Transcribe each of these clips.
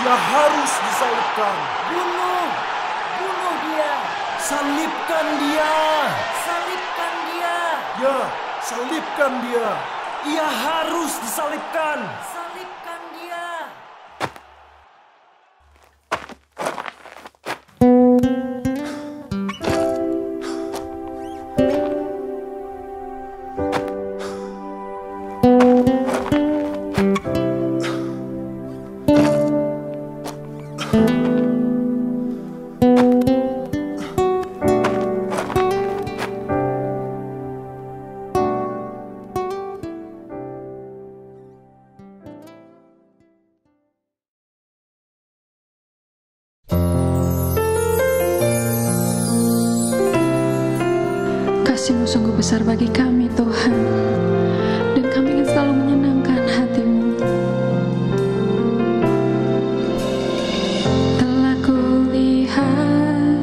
Dia harus disalibkan. Bunuh! Bunuh dia! Salibkan dia! Salibkan dia! Ya, salibkan dia. Ia harus disalibkan. Salibkan dia! Kasih-Mu sungguh besar bagi kami, Tuhan, dan kami ingin selalu menyenangkan hati-Mu. Telah kulihat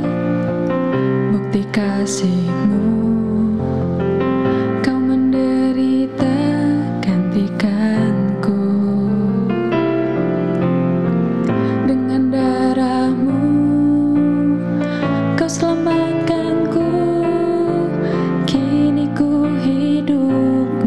bukti kasih-Mu, Kau menderita gantikanku. Dengan darah-Mu Kau selamatkanku. Kini ku hidup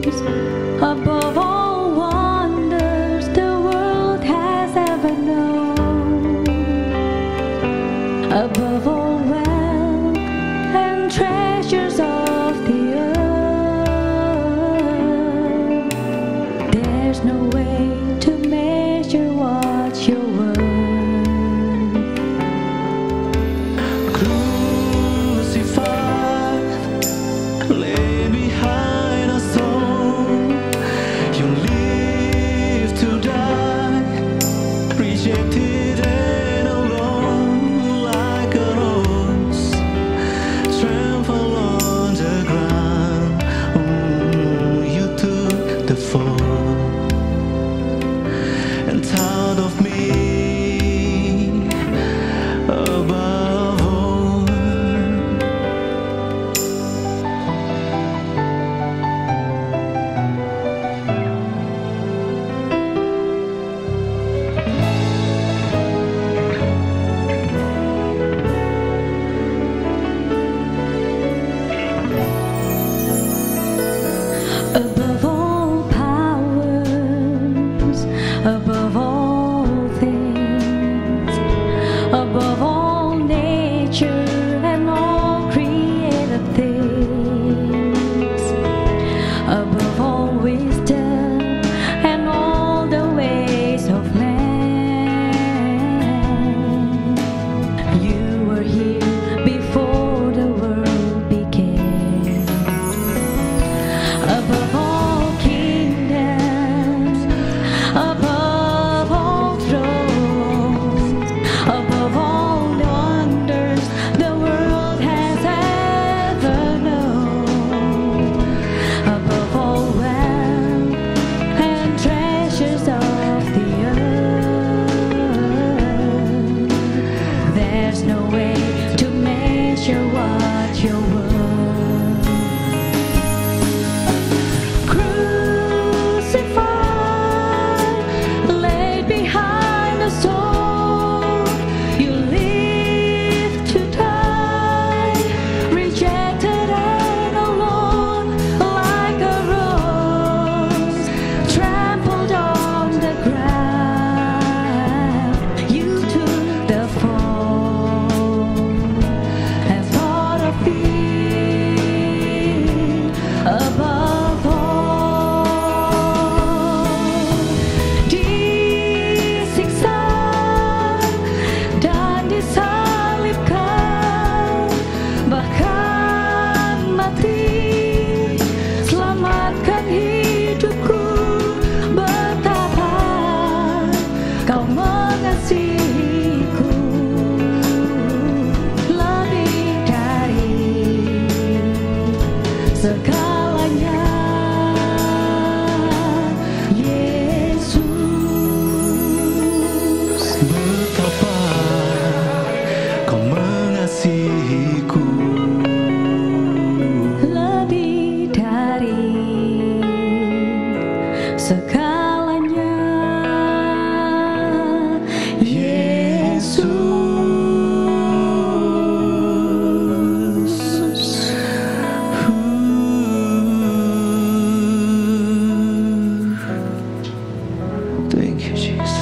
above all wonders the world has ever known, above all wealth and treasures of the earth. There's no way to measure what you're worth. Rejected and alone, like a rose trampled on the ground. You took the fall and thought of me above all. Above all powers, above all things, above all nature and all created things, above all wisdom and all the ways of man. You were here before the world began. Above all kingdoms, above all thrones, above all wonders the world has ever known, above all wealth and treasures of the earth. There's no way to measure what you're worth. Crucified, laid behind the sword, you live to die, rejected and alone, like a rose trampled on the ground. You took the fall and thought of me above all. Disiksa dan disalibkan, bahkan mati, selamatkan hidupku. Betapa kau mengasihiku, lebih dari segalanya. Yesus, Betapa kau mengasihiku, lebih dari segalanya. Yesus. Thank you, Jesus.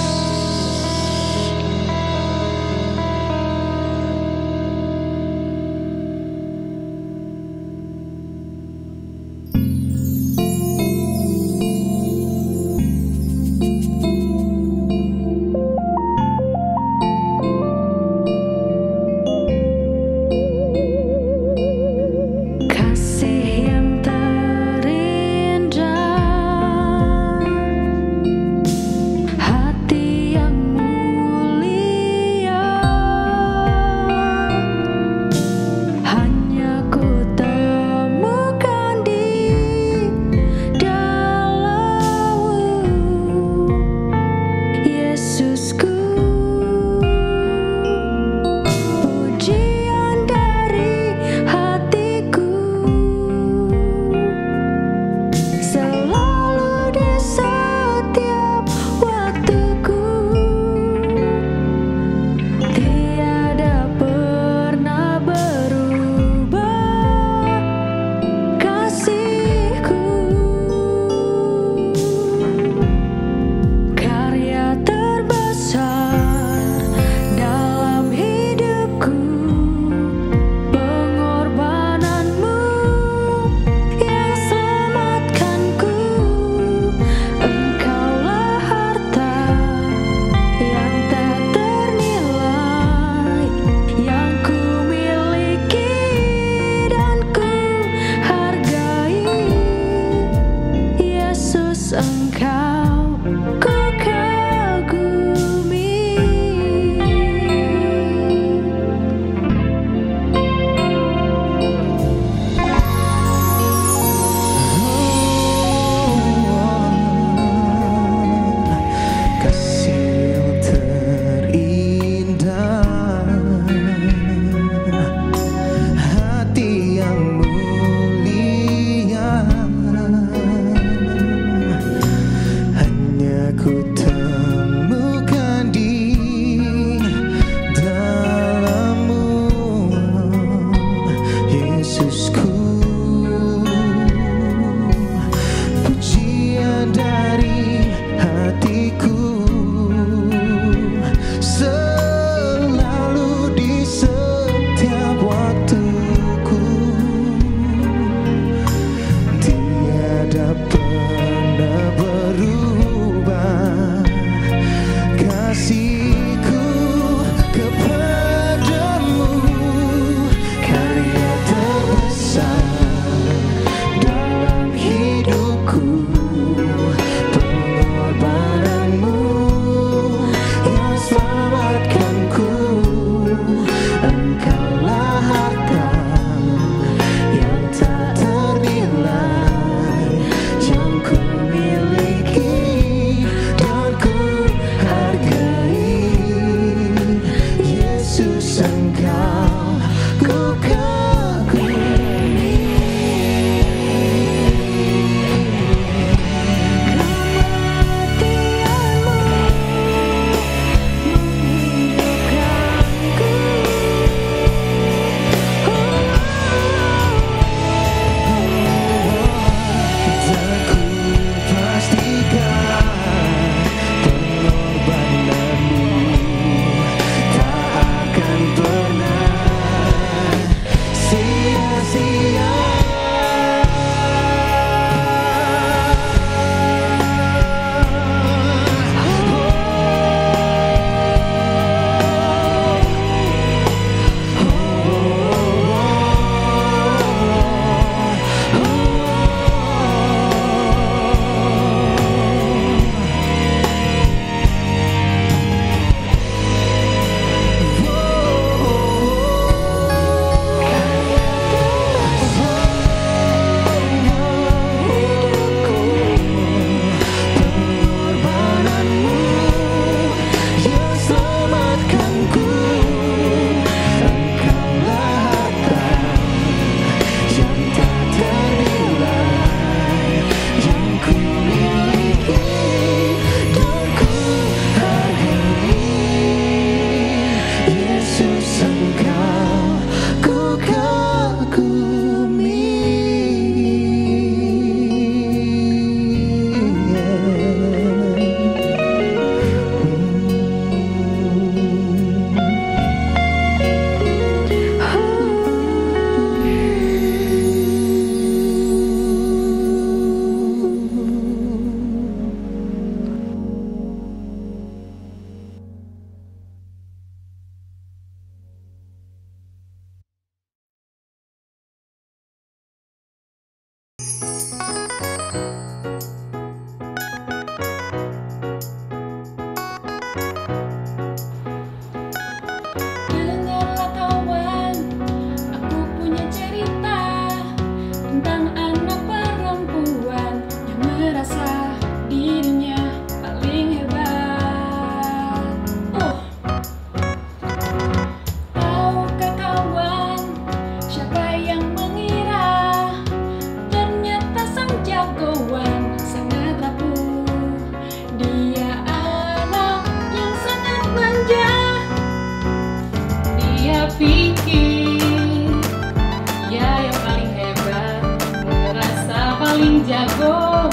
jago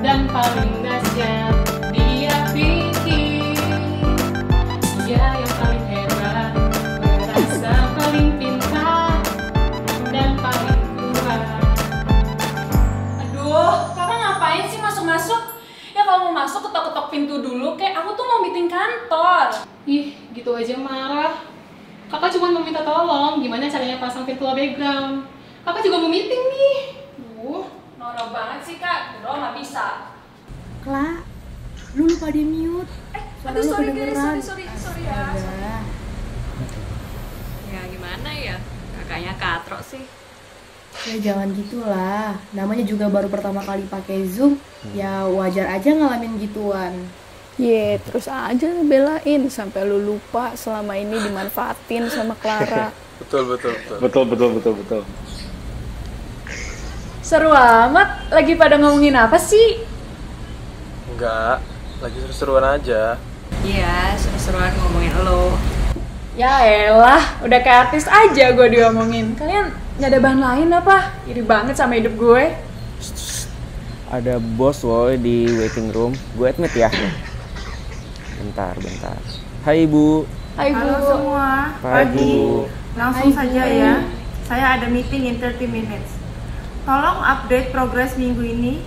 dan paling dahsyat dia pikir dia yang paling hebat, merasa paling pintar dan paling kuat. Aduh, kakak ngapain sih masuk-masuk? Ya kalau mau masuk ketok-ketok pintu dulu, kayak aku tuh mau meeting kantor. Ih, gitu aja marah. Kakak cuma mau minta tolong, gimana caranya pasang virtual background. Kakak juga mau meeting nih. Norak banget sih kak, udah nggak bisa. Kla, lu lupa di mute. Aduh sorry guys, sorry ya. Udah. Ya gimana ya, kakaknya katro sih. Ya jangan gitulah, namanya juga baru pertama kali pakai Zoom. Ya wajar aja ngalamin gituan. Terus aja belain sampai lu lupa selama ini dimanfaatin sama Clara. Betul. Seru amat, lagi pada ngomongin apa sih? Enggak, lagi seru-seruan aja. Iya, seru-seruan ngomongin lo. Ya elah, udah kayak artis aja gue diomongin. Kalian gak ada bahan lain apa? Iri banget sama hidup gue. Ada bos woy di waiting room. Gue admit ya. Bentar. Hai Ibu. Hai Bu. Halo semua. Pagi Bu. Langsung saja ya. Saya ada meeting in 30 minutes. Tolong update progres minggu ini.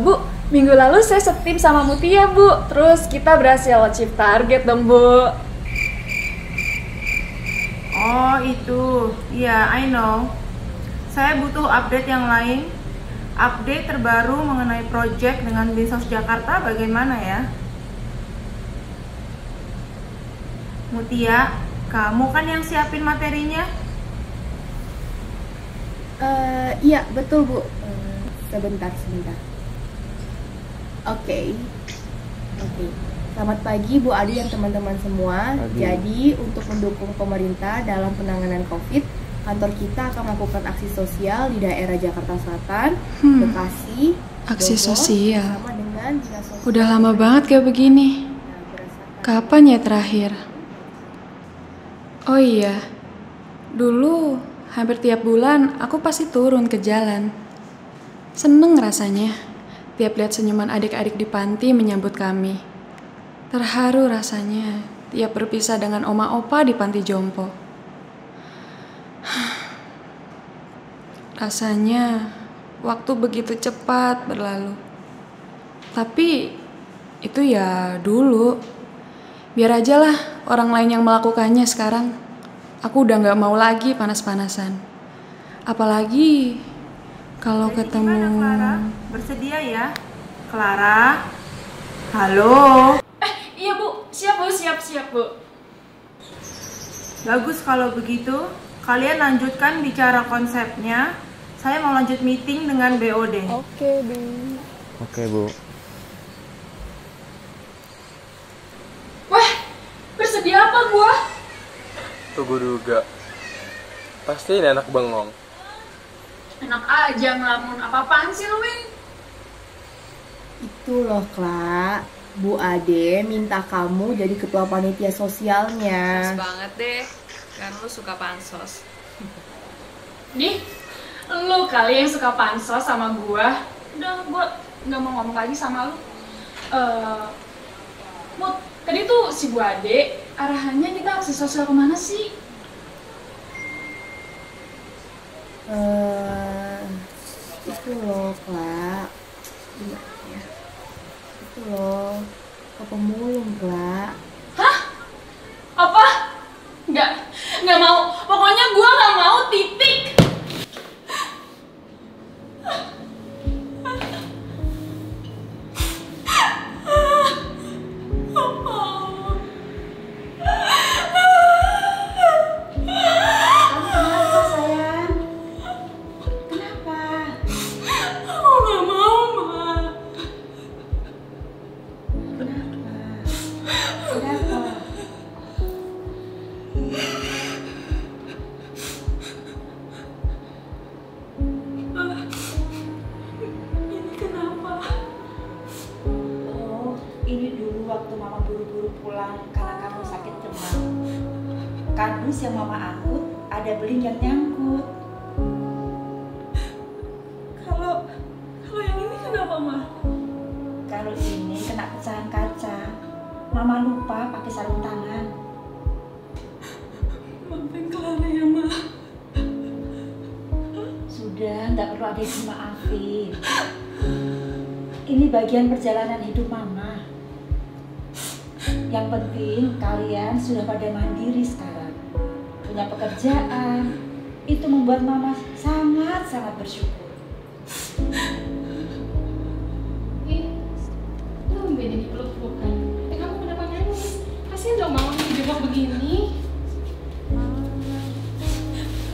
Bu, minggu lalu saya setim sama Mutia Bu. Terus kita berhasil achieve target dong Bu. Oh itu, iya I know. Saya butuh update yang lain. Update terbaru mengenai project dengan Dinsos Jakarta bagaimana ya? Mutia, kamu kan yang siapin materinya? Iya betul Bu. Sebentar. Oke. Selamat pagi Bu Adi dan teman-teman semua. Jadi untuk mendukung pemerintah dalam penanganan COVID, kantor kita akan melakukan aksi sosial di daerah Jakarta Selatan, Bekasi, Aksi Bogor, sosial. sama dengan Dinas Sosial. Udah lama banget kayak begini. Kapan ya terakhir? Oh iya, dulu hampir tiap bulan aku pasti turun ke jalan. Seneng rasanya tiap lihat senyuman adik-adik di panti menyambut kami. Terharu rasanya tiap berpisah dengan oma opa di panti jompo. Rasanya waktu begitu cepat berlalu. Tapi itu ya dulu. Biar aja lah orang lain yang melakukannya sekarang. Aku udah gak mau lagi panas-panasan. Apalagi kalau Jadi ketemu... gimana, Clara? Bersedia ya? Clara? Halo? Iya Bu, siap Bu. Bagus kalau begitu. Kalian lanjutkan bicara konsepnya. Saya mau lanjut meeting dengan BOD. Oke Bu. Wah, bersedia apa gua? Tunggu duga. Pasti ini anak bengong. Enak aja ngelamun, apa-apaan sih lu, Win? Itu loh Kla, Bu Ade minta kamu jadi ketua panitia sosialnya. Pas banget deh, kan lu suka pansos. Nih, lu kali yang suka pansos sama gua. Udah, gua nggak mau ngomong lagi sama lu. Mut, tadi tuh si Bu Ade, arahannya kita aksi sosial kemana sih? Itu loh Kla, gimana ya? Itu loh, ke pemulung Kla. Hah? Apa? Nggak mau. Pokoknya gua nggak mau, titik. Kardus yang mama angkut ada beling yang nyangkut. Kalau Kenapa, Ma? Kalau ini kena pecahan kaca. Mama lupa pakai sarung tangan. Maafin Clara ya, Ma. Sudah, nggak perlu ada yang dimaafin. Ini bagian perjalanan hidup Mama. Yang penting kalian sudah pada mandiri sekarang. Punya pekerjaan. Itu membuat Mama sangat-sangat bersyukur. Lu jadi peluk-pelukan. Kamu kenapa nangis? Kasian dong Mama dijebak begini.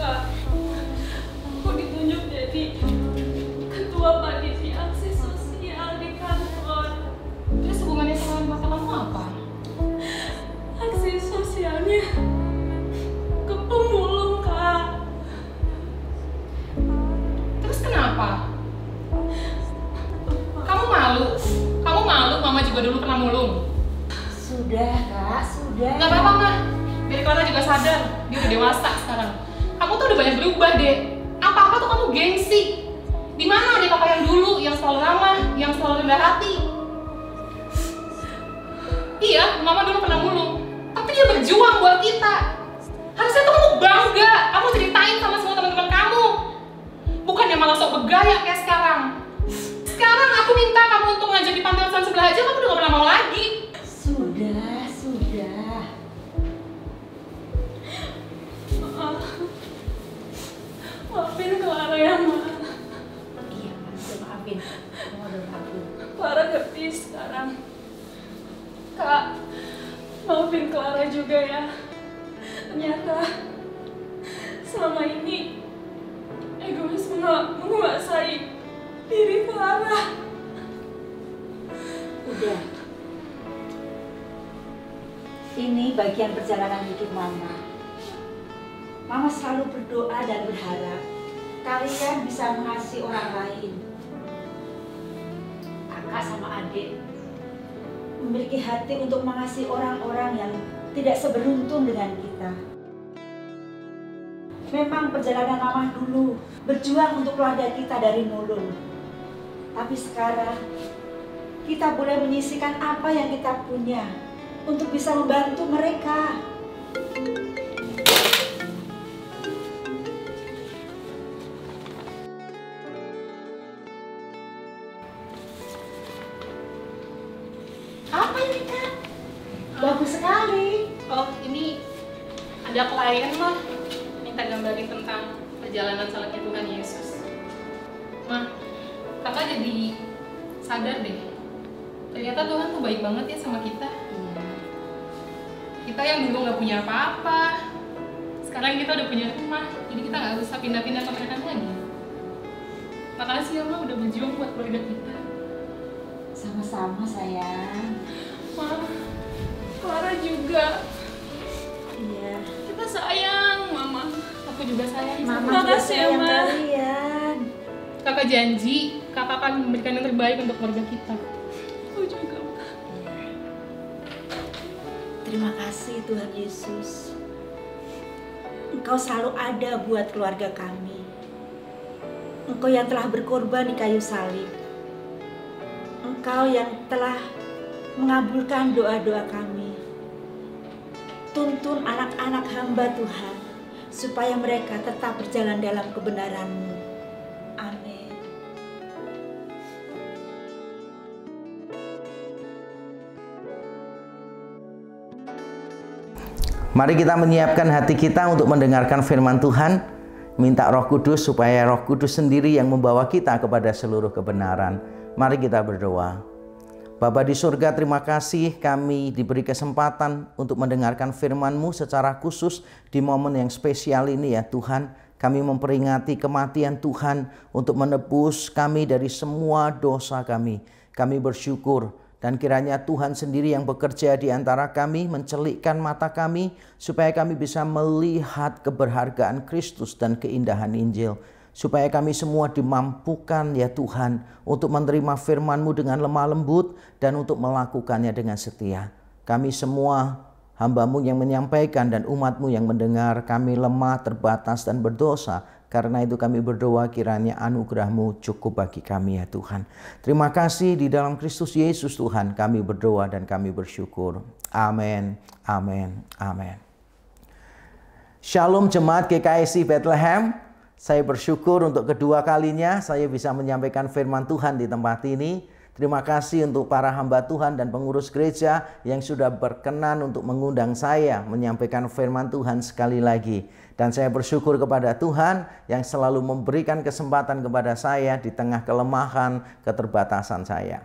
Kak, aku ditunjuk jadi ketua panitia aksi sosial di kantor. Terus hubungannya sama mata kamu apa? Aksi sosialnya ke pemulung, Kak. Terus kenapa? Kamu malu? Kamu malu Mama juga dulu pernah mulung? Sudah, Kak, sudah. Gak apa-apa, Ma. Biar Clara juga sadar. Dia udah dewasa sekarang. Kamu tuh udah banyak berubah, Dek. Apa-apa tuh kamu gengsi. Di mana adik kakak yang dulu, yang selalu ramah, yang selalu rendah hati? Iya, Mama dulu pernah mulung. Tapi dia berjuang buat kita. Harusnya tuh kamu bangga. Kamu ceritain sama semua teman-teman kamu. Bukannya malah sok bergaya kayak sekarang. Sekarang aku minta kamu untuk ngajar di pantai asuhan sebelah aja, kamu udah gak pernah mau lagi. Sudah, sudah. Maafin Clara ya, Ma. Iya, udah maafin. Mama udah maafin. Clara ngerti sekarang. Kak, maafin Clara juga ya. Ternyata selama ini egois menguasai diri Clara. Udah. Ini bagian perjalanan hidup Mama. Mama selalu berdoa dan berharap kalian bisa mengasihi orang lain. Kakak sama adik memiliki hati untuk mengasihi orang-orang yang tidak seberuntung dengan kita. Memang perjalanan Mama dulu berjuang untuk keluarga kita dari mulung. Tapi sekarang kita boleh menyisihkan apa yang kita punya untuk bisa membantu mereka. Apa ini, Kak? Bagus sekali. Oh, ini ada klien mah minta gambarin tentang perjalanan salehnya Tuhan Yesus. Mah, kakak jadi sadar deh. Ternyata Tuhan tuh baik banget ya sama kita. Kita yang dulu nggak punya apa-apa, sekarang kita udah punya rumah, jadi kita nggak usah pindah-pindah kontrakan lagi. Makasih ya, Ma, udah berjuang buat keluarga kita. Sama-sama sayang. Ma, Clara juga. Iya. Kita sayang, Mama. Aku juga sayang. Mama Makasih juga ya, sayang Ma. kalian. Kakak janji, kakak akan memberikan yang terbaik untuk keluarga kita. Aku juga. Terima kasih Tuhan Yesus. Engkau selalu ada buat keluarga kami. Engkau yang telah berkorban di kayu salib. Engkau yang telah mengabulkan doa-doa kami. Tuntun anak-anak hamba Tuhan, supaya mereka tetap berjalan dalam kebenaran-Mu. Amin. Mari kita menyiapkan hati kita untuk mendengarkan firman Tuhan. Minta Roh Kudus supaya Roh Kudus sendiri yang membawa kita kepada seluruh kebenaran. Mari kita berdoa. Bapa di surga, terima kasih kami diberi kesempatan untuk mendengarkan firman-Mu secara khusus di momen yang spesial ini ya Tuhan. Kami memperingati kematian Tuhan untuk menebus kami dari semua dosa kami. Kami bersyukur dan kiranya Tuhan sendiri yang bekerja di antara kami mencelikkan mata kami supaya kami bisa melihat keberhargaan Kristus dan keindahan Injil. Supaya kami semua dimampukan ya Tuhan untuk menerima firman-Mu dengan lemah lembut dan untuk melakukannya dengan setia. Kami semua hamba-Mu yang menyampaikan dan umat-Mu yang mendengar, kami lemah, terbatas dan berdosa. Karena itu kami berdoa kiranya anugerah-Mu cukup bagi kami ya Tuhan. Terima kasih di dalam Kristus Yesus Tuhan kami berdoa dan kami bersyukur. Amin, amin, amin. Shalom Jemaat GKSI Bethlehem. Saya bersyukur untuk kedua kalinya saya bisa menyampaikan firman Tuhan di tempat ini. Terima kasih untuk para hamba Tuhan dan pengurus gereja yang sudah berkenan untuk mengundang saya menyampaikan firman Tuhan sekali lagi. Dan saya bersyukur kepada Tuhan yang selalu memberikan kesempatan kepada saya di tengah kelemahan, keterbatasan saya.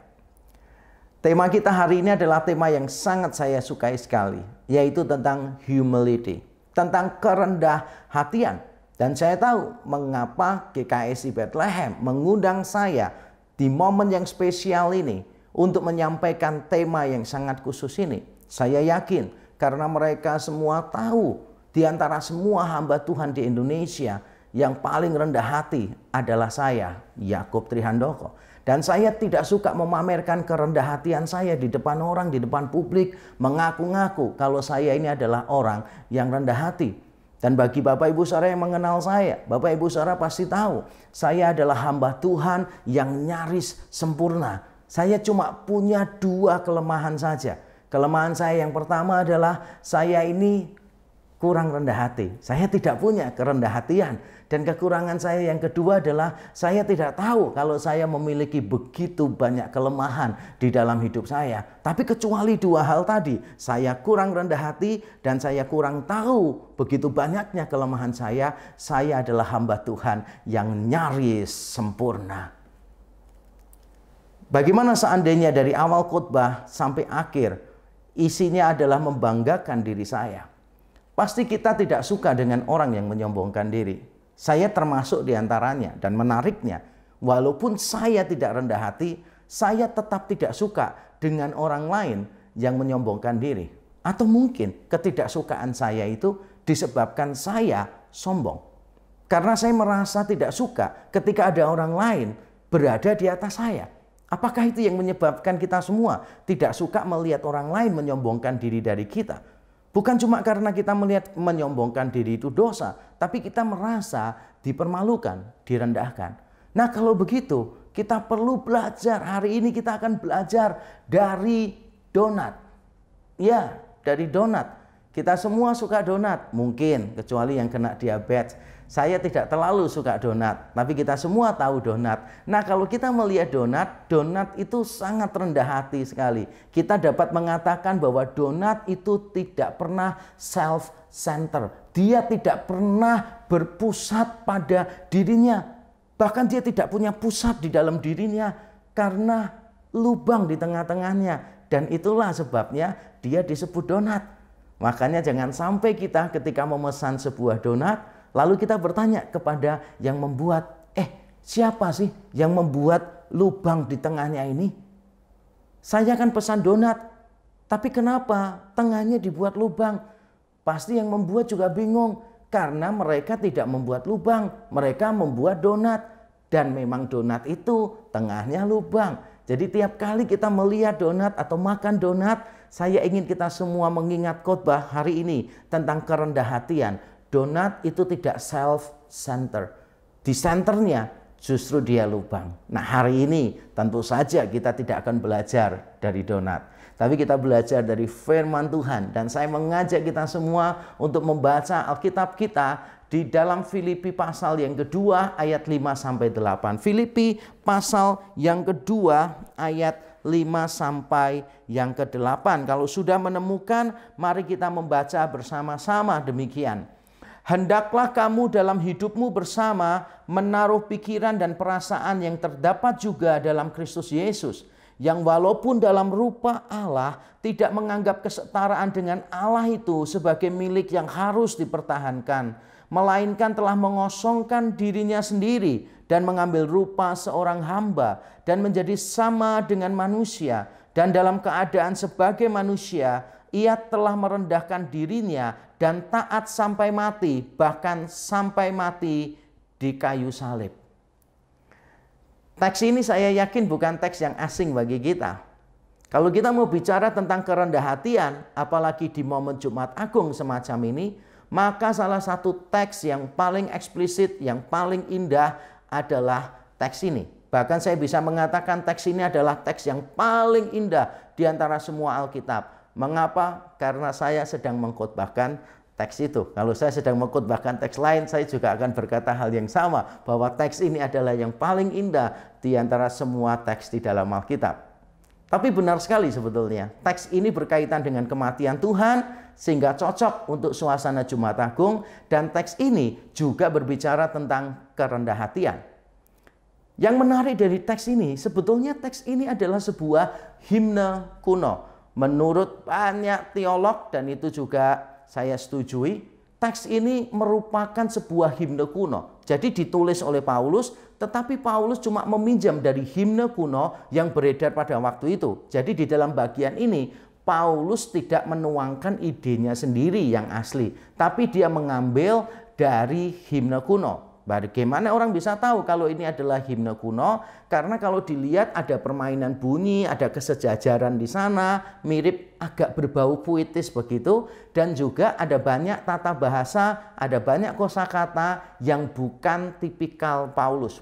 Tema kita hari ini adalah tema yang sangat saya sukai sekali, yaitu tentang humility, tentang kerendah hatian. Dan saya tahu mengapa GKSI Bethlehem mengundang saya di momen yang spesial ini untuk menyampaikan tema yang sangat khusus ini. Saya yakin karena mereka semua tahu di antara semua hamba Tuhan di Indonesia yang paling rendah hati adalah saya, Yakub Trihandoko. Dan saya tidak suka memamerkan kerendah hatian saya di depan orang, di depan publik, mengaku-ngaku kalau saya ini adalah orang yang rendah hati. Dan bagi Bapak Ibu Saudara yang mengenal saya, Bapak Ibu Saudara pasti tahu, saya adalah hamba Tuhan yang nyaris sempurna. Saya cuma punya 2 kelemahan saja. Kelemahan saya yang pertama adalah saya ini kurang rendah hati. Saya tidak punya kerendah hatian. Dan kekurangan saya yang kedua adalah saya tidak tahu kalau saya memiliki begitu banyak kelemahan di dalam hidup saya. Tapi kecuali 2 hal tadi, saya kurang rendah hati dan saya kurang tahu begitu banyaknya kelemahan saya adalah hamba Tuhan yang nyaris sempurna. Bagaimana seandainya dari awal khotbah sampai akhir isinya adalah membanggakan diri saya? Pasti kita tidak suka dengan orang yang menyombongkan diri. Saya termasuk diantaranya, dan menariknya, walaupun saya tidak rendah hati, saya tetap tidak suka dengan orang lain yang menyombongkan diri. Atau mungkin ketidaksukaan saya itu disebabkan saya sombong. Karena saya merasa tidak suka ketika ada orang lain berada di atas saya. Apakah itu yang menyebabkan kita semua tidak suka melihat orang lain menyombongkan diri dari kita? Bukan cuma karena kita melihat menyombongkan diri itu dosa, tapi kita merasa dipermalukan, direndahkan. Nah, kalau begitu, kita perlu belajar. Hari ini kita akan belajar dari donat. Ya, dari donat. Kita semua suka donat, mungkin kecuali yang kena diabetes. Saya tidak terlalu suka donat, tapi kita semua tahu donat. Nah, kalau kita melihat donat itu sangat rendah hati sekali. Kita dapat mengatakan bahwa donat itu tidak pernah self-center. Dia tidak pernah berpusat pada dirinya. Bahkan dia tidak punya pusat di dalam dirinya karena lubang di tengah-tengahnya. Dan itulah sebabnya dia disebut donat. Makanya jangan sampai kita ketika memesan sebuah donat, lalu kita bertanya kepada yang membuat, siapa sih yang membuat lubang di tengahnya ini? Saya kan pesan donat, tapi kenapa tengahnya dibuat lubang? Pasti yang membuat juga bingung, karena mereka tidak membuat lubang, mereka membuat donat. Dan memang donat itu tengahnya lubang. Jadi tiap kali kita melihat donat atau makan donat, saya ingin kita semua mengingat khotbah hari ini tentang kerendah hatian. Donat itu tidak self-center. Di senternya justru dia lubang. Nah, hari ini tentu saja kita tidak akan belajar dari donat. Tapi kita belajar dari firman Tuhan. Dan saya mengajak kita semua untuk membaca Alkitab kita di dalam Filipi pasal yang kedua ayat 5-8. Filipi pasal yang kedua ayat 5 sampai yang ke-8. Kalau sudah menemukan, mari kita membaca bersama-sama demikian. Hendaklah kamu dalam hidupmu bersama menaruh pikiran dan perasaan yang terdapat juga dalam Kristus Yesus, yang walaupun dalam rupa Allah tidak menganggap kesetaraan dengan Allah itu sebagai milik yang harus dipertahankan, melainkan telah mengosongkan dirinya sendiri dan mengambil rupa seorang hamba dan menjadi sama dengan manusia, dan dalam keadaan sebagai manusia ia telah merendahkan dirinya dan taat sampai mati, bahkan sampai mati di kayu salib. Teks ini saya yakin bukan teks yang asing bagi kita. Kalau kita mau bicara tentang kerendahan hatian, apalagi di momen Jumat Agung semacam ini, Maka salah satu teks yang paling eksplisit, yang paling indah adalah teks ini. Bahkan saya bisa mengatakan teks ini adalah teks yang paling indah di antara semua Alkitab. Mengapa? Karena saya sedang mengkhotbahkan teks itu. Kalau saya sedang mengkhotbahkan teks lain, saya juga akan berkata hal yang sama, bahwa teks ini adalah yang paling indah di antara semua teks di dalam Alkitab. Tapi benar sekali sebetulnya, teks ini berkaitan dengan kematian Tuhan, sehingga cocok untuk suasana Jumat Agung, dan teks ini juga berbicara tentang kerendah hatian. Yang menarik dari teks ini, sebetulnya teks ini adalah sebuah himne kuno. Menurut banyak teolog, dan itu juga saya setujui, teks ini merupakan sebuah himne kuno. Jadi ditulis oleh Paulus, tetapi Paulus cuma meminjam dari himne kuno yang beredar pada waktu itu. Jadi di dalam bagian ini, Paulus tidak menuangkan idenya sendiri yang asli, tapi dia mengambil dari himne kuno. Bagaimana orang bisa tahu kalau ini adalah himne kuno? Karena kalau dilihat ada permainan bunyi, ada kesejajaran di sana, mirip agak berbau puitis begitu, dan juga ada banyak tata bahasa, ada banyak kosakata yang bukan tipikal Paulus,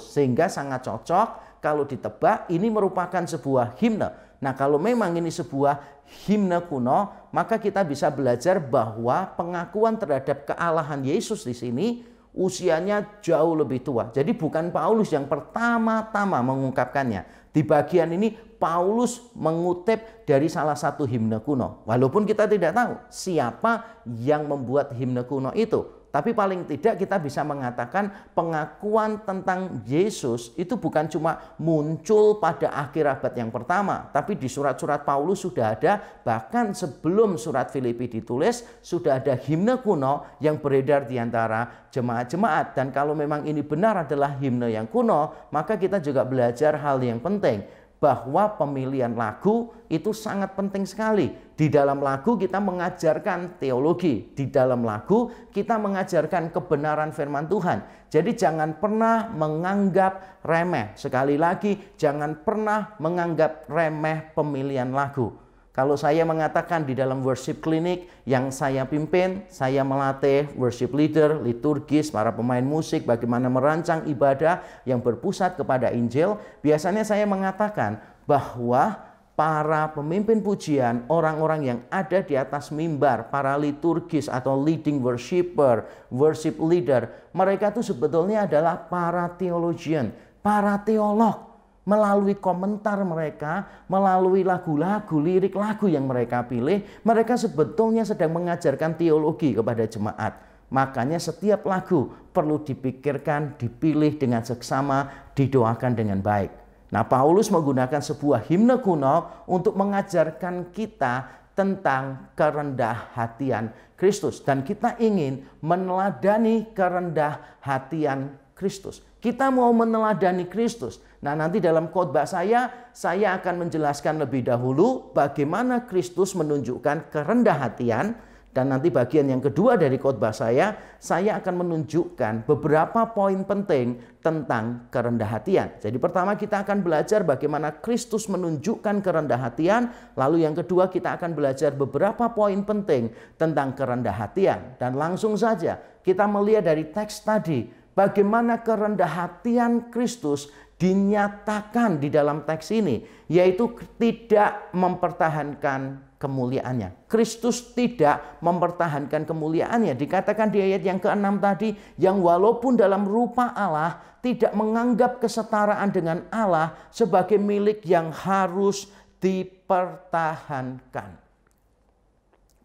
sehingga sangat cocok kalau ditebak ini merupakan sebuah himne. Nah, kalau memang ini sebuah himne kuno, maka kita bisa belajar bahwa pengakuan terhadap kealahan Yesus di sini usianya jauh lebih tua. Jadi bukan Paulus yang pertama-tama mengungkapkannya. Di bagian ini Paulus mengutip dari salah satu himne kuno. Walaupun kita tidak tahu siapa yang membuat himne kuno itu. Tapi paling tidak kita bisa mengatakan pengakuan tentang Yesus itu bukan cuma muncul pada akhir abad yang pertama. Tapi di surat-surat Paulus sudah ada, bahkan sebelum surat Filipi ditulis, sudah ada himne kuno yang beredar di antara jemaat-jemaat. Dan kalau memang ini benar adalah himne yang kuno, maka kita juga belajar hal yang penting, bahwa pemilihan lagu itu sangat penting sekali. Di dalam lagu kita mengajarkan teologi, di dalam lagu kita mengajarkan kebenaran firman Tuhan. Jadi jangan pernah menganggap remeh. Sekali lagi, jangan pernah menganggap remeh pemilihan lagu. Kalau saya mengatakan di dalam worship clinic yang saya pimpin, saya melatih worship leader, liturgis, para pemain musik, bagaimana merancang ibadah yang berpusat kepada Injil. Biasanya saya mengatakan bahwa para pemimpin pujian, orang-orang yang ada di atas mimbar, para liturgis atau leading worshiper, worship leader, mereka itu sebetulnya adalah para theologian, para teolog. Melalui komentar mereka, melalui lagu-lagu, lirik lagu yang mereka pilih, mereka sebetulnya sedang mengajarkan teologi kepada jemaat. Makanya setiap lagu perlu dipikirkan, dipilih dengan seksama, didoakan dengan baik. Nah, Paulus menggunakan sebuah himne kuno untuk mengajarkan kita tentang kerendah hatian Kristus. Dan kita ingin meneladani kerendah hatian Kristus. Kita mau meneladani Kristus. Nah, nanti dalam khotbah saya akan menjelaskan lebih dahulu bagaimana Kristus menunjukkan kerendah hatian. Dan nanti bagian yang kedua dari khotbah saya akan menunjukkan beberapa poin penting tentang kerendah hatian. Jadi pertama kita akan belajar bagaimana Kristus menunjukkan kerendah hatian. Lalu yang kedua kita akan belajar beberapa poin penting tentang kerendah hatian. Dan langsung saja kita melihat dari teks tadi, bagaimana kerendah hatian Kristus dinyatakan di dalam teks ini, yaitu tidak mempertahankan kemuliaannya. Kristus tidak mempertahankan kemuliaannya. Dikatakan di ayat yang ke-6 tadi, yang walaupun dalam rupa Allah, tidak menganggap kesetaraan dengan Allah sebagai milik yang harus dipertahankan.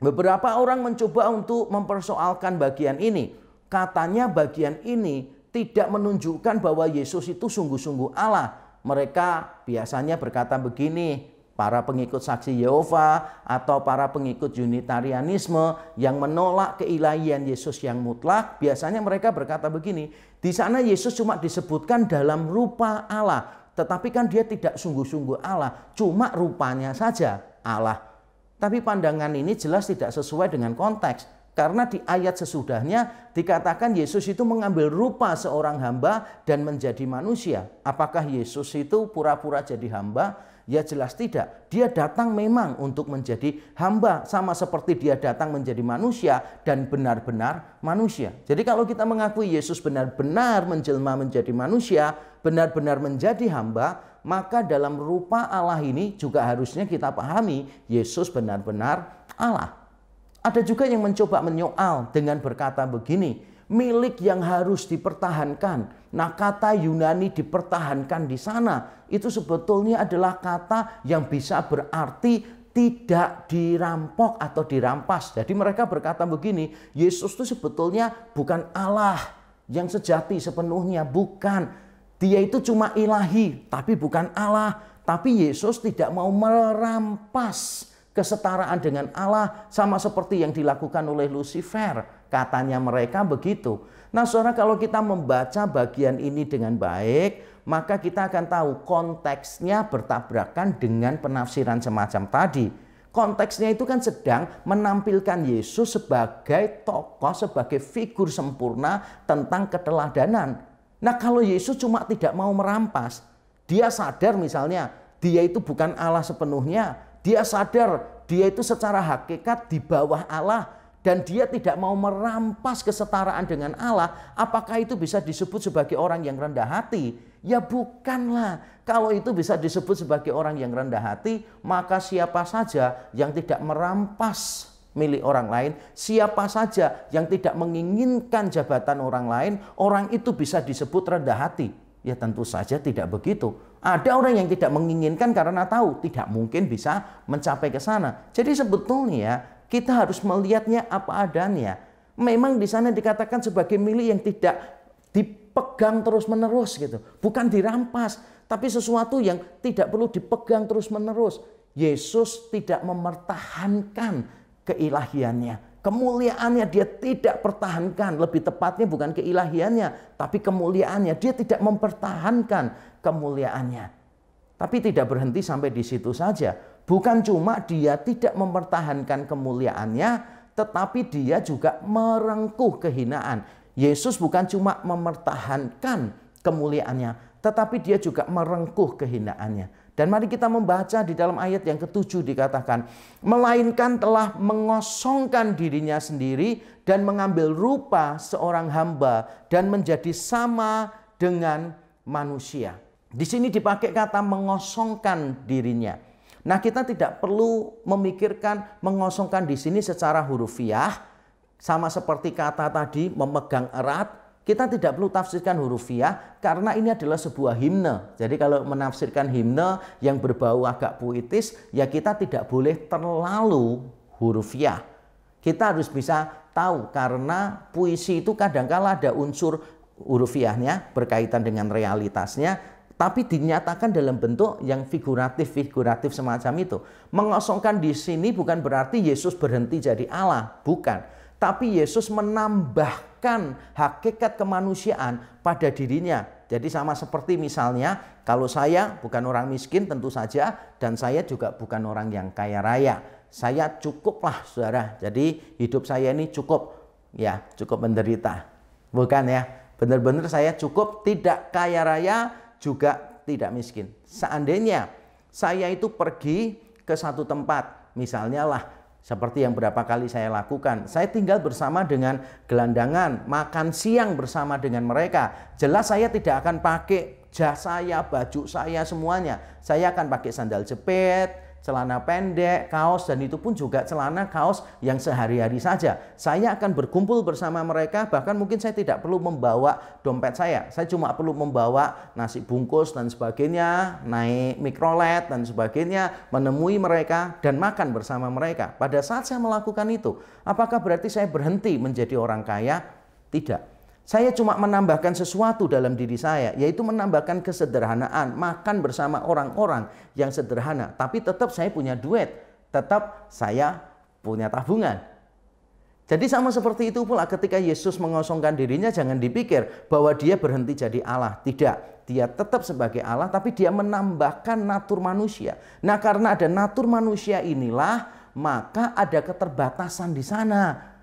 Beberapa orang mencoba untuk mempersoalkan bagian ini. Katanya bagian ini tidak menunjukkan bahwa Yesus itu sungguh-sungguh Allah. Mereka biasanya berkata begini, para pengikut saksi Yehova atau para pengikut Unitarianisme yang menolak keilahian Yesus yang mutlak, biasanya mereka berkata begini, di sana Yesus cuma disebutkan dalam rupa Allah, tetapi kan dia tidak sungguh-sungguh Allah, cuma rupanya saja Allah. Tapi pandangan ini jelas tidak sesuai dengan konteks. Karena di ayat sesudahnya dikatakan Yesus itu mengambil rupa seorang hamba dan menjadi manusia. Apakah Yesus itu pura-pura jadi hamba? Ya jelas tidak. Dia datang memang untuk menjadi hamba, sama seperti dia datang menjadi manusia dan benar-benar manusia. Jadi kalau kita mengakui Yesus benar-benar menjelma menjadi manusia, benar-benar menjadi hamba, maka dalam rupa Allah ini juga harusnya kita pahami Yesus benar-benar Allah. Ada juga yang mencoba menyoal dengan berkata begini, milik yang harus dipertahankan. Nah, kata Yunani dipertahankan di sana itu sebetulnya adalah kata yang bisa berarti tidak dirampok atau dirampas. Jadi mereka berkata begini, Yesus itu sebetulnya bukan Allah yang sejati sepenuhnya, bukan. Dia itu cuma ilahi, tapi bukan Allah. Tapi Yesus tidak mau merampas kesetaraan dengan Allah, sama seperti yang dilakukan oleh Lucifer. Katanya mereka begitu. Nah saudara, kalau kita membaca bagian ini dengan baik, maka kita akan tahu konteksnya bertabrakan dengan penafsiran semacam tadi. Konteksnya itu kan sedang menampilkan Yesus sebagai tokoh, sebagai figur sempurna tentang keteladanan. Nah kalau Yesus cuma tidak mau merampas, dia sadar misalnya dia itu bukan Allah sepenuhnya, dia sadar dia itu secara hakikat di bawah Allah, dan dia tidak mau merampas kesetaraan dengan Allah, apakah itu bisa disebut sebagai orang yang rendah hati? Ya bukanlah. Kalau itu bisa disebut sebagai orang yang rendah hati, maka siapa saja yang tidak merampas milik orang lain, siapa saja yang tidak menginginkan jabatan orang lain, orang itu bisa disebut rendah hati. Ya tentu saja tidak begitu. Ada orang yang tidak menginginkan karena tahu tidak mungkin bisa mencapai ke sana. Jadi sebetulnya kita harus melihatnya apa adanya. Memang di sana dikatakan sebagai milik yang tidak dipegang terus-menerus gitu. Bukan dirampas, tapi sesuatu yang tidak perlu dipegang terus-menerus. Yesus tidak mempertahankan keilahiannya. Kemuliaannya dia tidak pertahankan. Lebih tepatnya bukan keilahiannya, tapi kemuliaannya. Dia tidak mempertahankan kemuliaannya. Tapi tidak berhenti sampai di situ saja. Bukan cuma dia tidak mempertahankan kemuliaannya, tetapi dia juga merengkuh kehinaan. Yesus bukan cuma mempertahankan kemuliaannya, tetapi dia juga merengkuh kehinaannya. Dan mari kita membaca di dalam ayat yang ke-7 dikatakan, melainkan telah mengosongkan dirinya sendiri dan mengambil rupa seorang hamba dan menjadi sama dengan manusia. Di sini dipakai kata mengosongkan dirinya. Nah, kita tidak perlu memikirkan mengosongkan di sini secara hurufiah, sama seperti kata tadi memegang erat. Kita tidak perlu tafsirkan hurufiah karena ini adalah sebuah himne. Jadi kalau menafsirkan himne yang berbau agak puitis, ya kita tidak boleh terlalu hurufiah. Kita harus bisa tahu karena puisi itu kadang-kala ada unsur hurufiahnya berkaitan dengan realitasnya, tapi dinyatakan dalam bentuk yang figuratif semacam itu. Mengosongkan di sini bukan berarti Yesus berhenti jadi Allah, bukan. Tapi Yesus menambahkan hakikat kemanusiaan pada dirinya. Jadi sama seperti misalnya kalau saya bukan orang miskin tentu saja, dan saya juga bukan orang yang kaya raya. Saya cukuplah saudara. Jadi hidup saya ini cukup, ya cukup menderita. Bukan ya, benar-benar saya cukup, tidak kaya raya juga tidak miskin. Seandainya saya itu pergi ke satu tempat, misalnya lah seperti yang berapa kali saya lakukan, saya tinggal bersama dengan gelandangan, makan siang bersama dengan mereka. Jelas saya tidak akan pakai jas saya, baju saya semuanya. Saya akan pakai sandal jepit, celana pendek, kaos, dan itu pun juga celana kaos yang sehari-hari saja. Saya akan berkumpul bersama mereka, bahkan mungkin saya tidak perlu membawa dompet saya. Saya cuma perlu membawa nasi bungkus dan sebagainya, naik mikrolet dan sebagainya, menemui mereka dan makan bersama mereka. Pada saat saya melakukan itu, apakah berarti saya berhenti menjadi orang kaya? Tidak. Saya cuma menambahkan sesuatu dalam diri saya, yaitu menambahkan kesederhanaan, makan bersama orang-orang yang sederhana. Tapi tetap saya punya duit, tetap saya punya tabungan. Jadi sama seperti itu pula ketika Yesus mengosongkan dirinya, jangan dipikir bahwa dia berhenti jadi Allah. Tidak, dia tetap sebagai Allah, tapi dia menambahkan natur manusia. Nah, karena ada natur manusia inilah, maka ada keterbatasan di sana.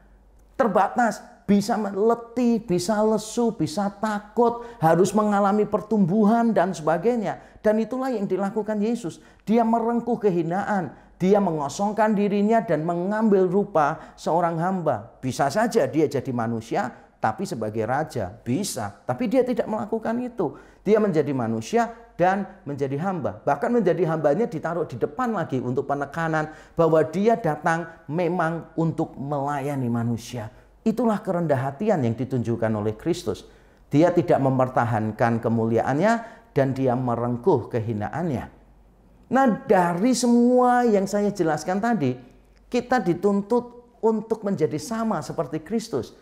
Terbatas. bisa letih, bisa lesu, bisa takut, harus mengalami pertumbuhan dan sebagainya. Dan itulah yang dilakukan Yesus. Dia merengkuh kehinaan, dia mengosongkan dirinya dan mengambil rupa seorang hamba. Bisa saja dia jadi manusia, tapi sebagai raja. Bisa, tapi dia tidak melakukan itu. Dia menjadi manusia dan menjadi hamba. Bahkan menjadi hambanya ditaruh di depan lagi untuk penekanan bahwa dia datang memang untuk melayani manusia. Itulah kerendah hatian yang ditunjukkan oleh Kristus. Dia tidak mempertahankan kemuliaannya dan dia merengkuh kehinaannya. Nah, dari semua yang saya jelaskan tadi, kita dituntut untuk menjadi sama seperti Kristus.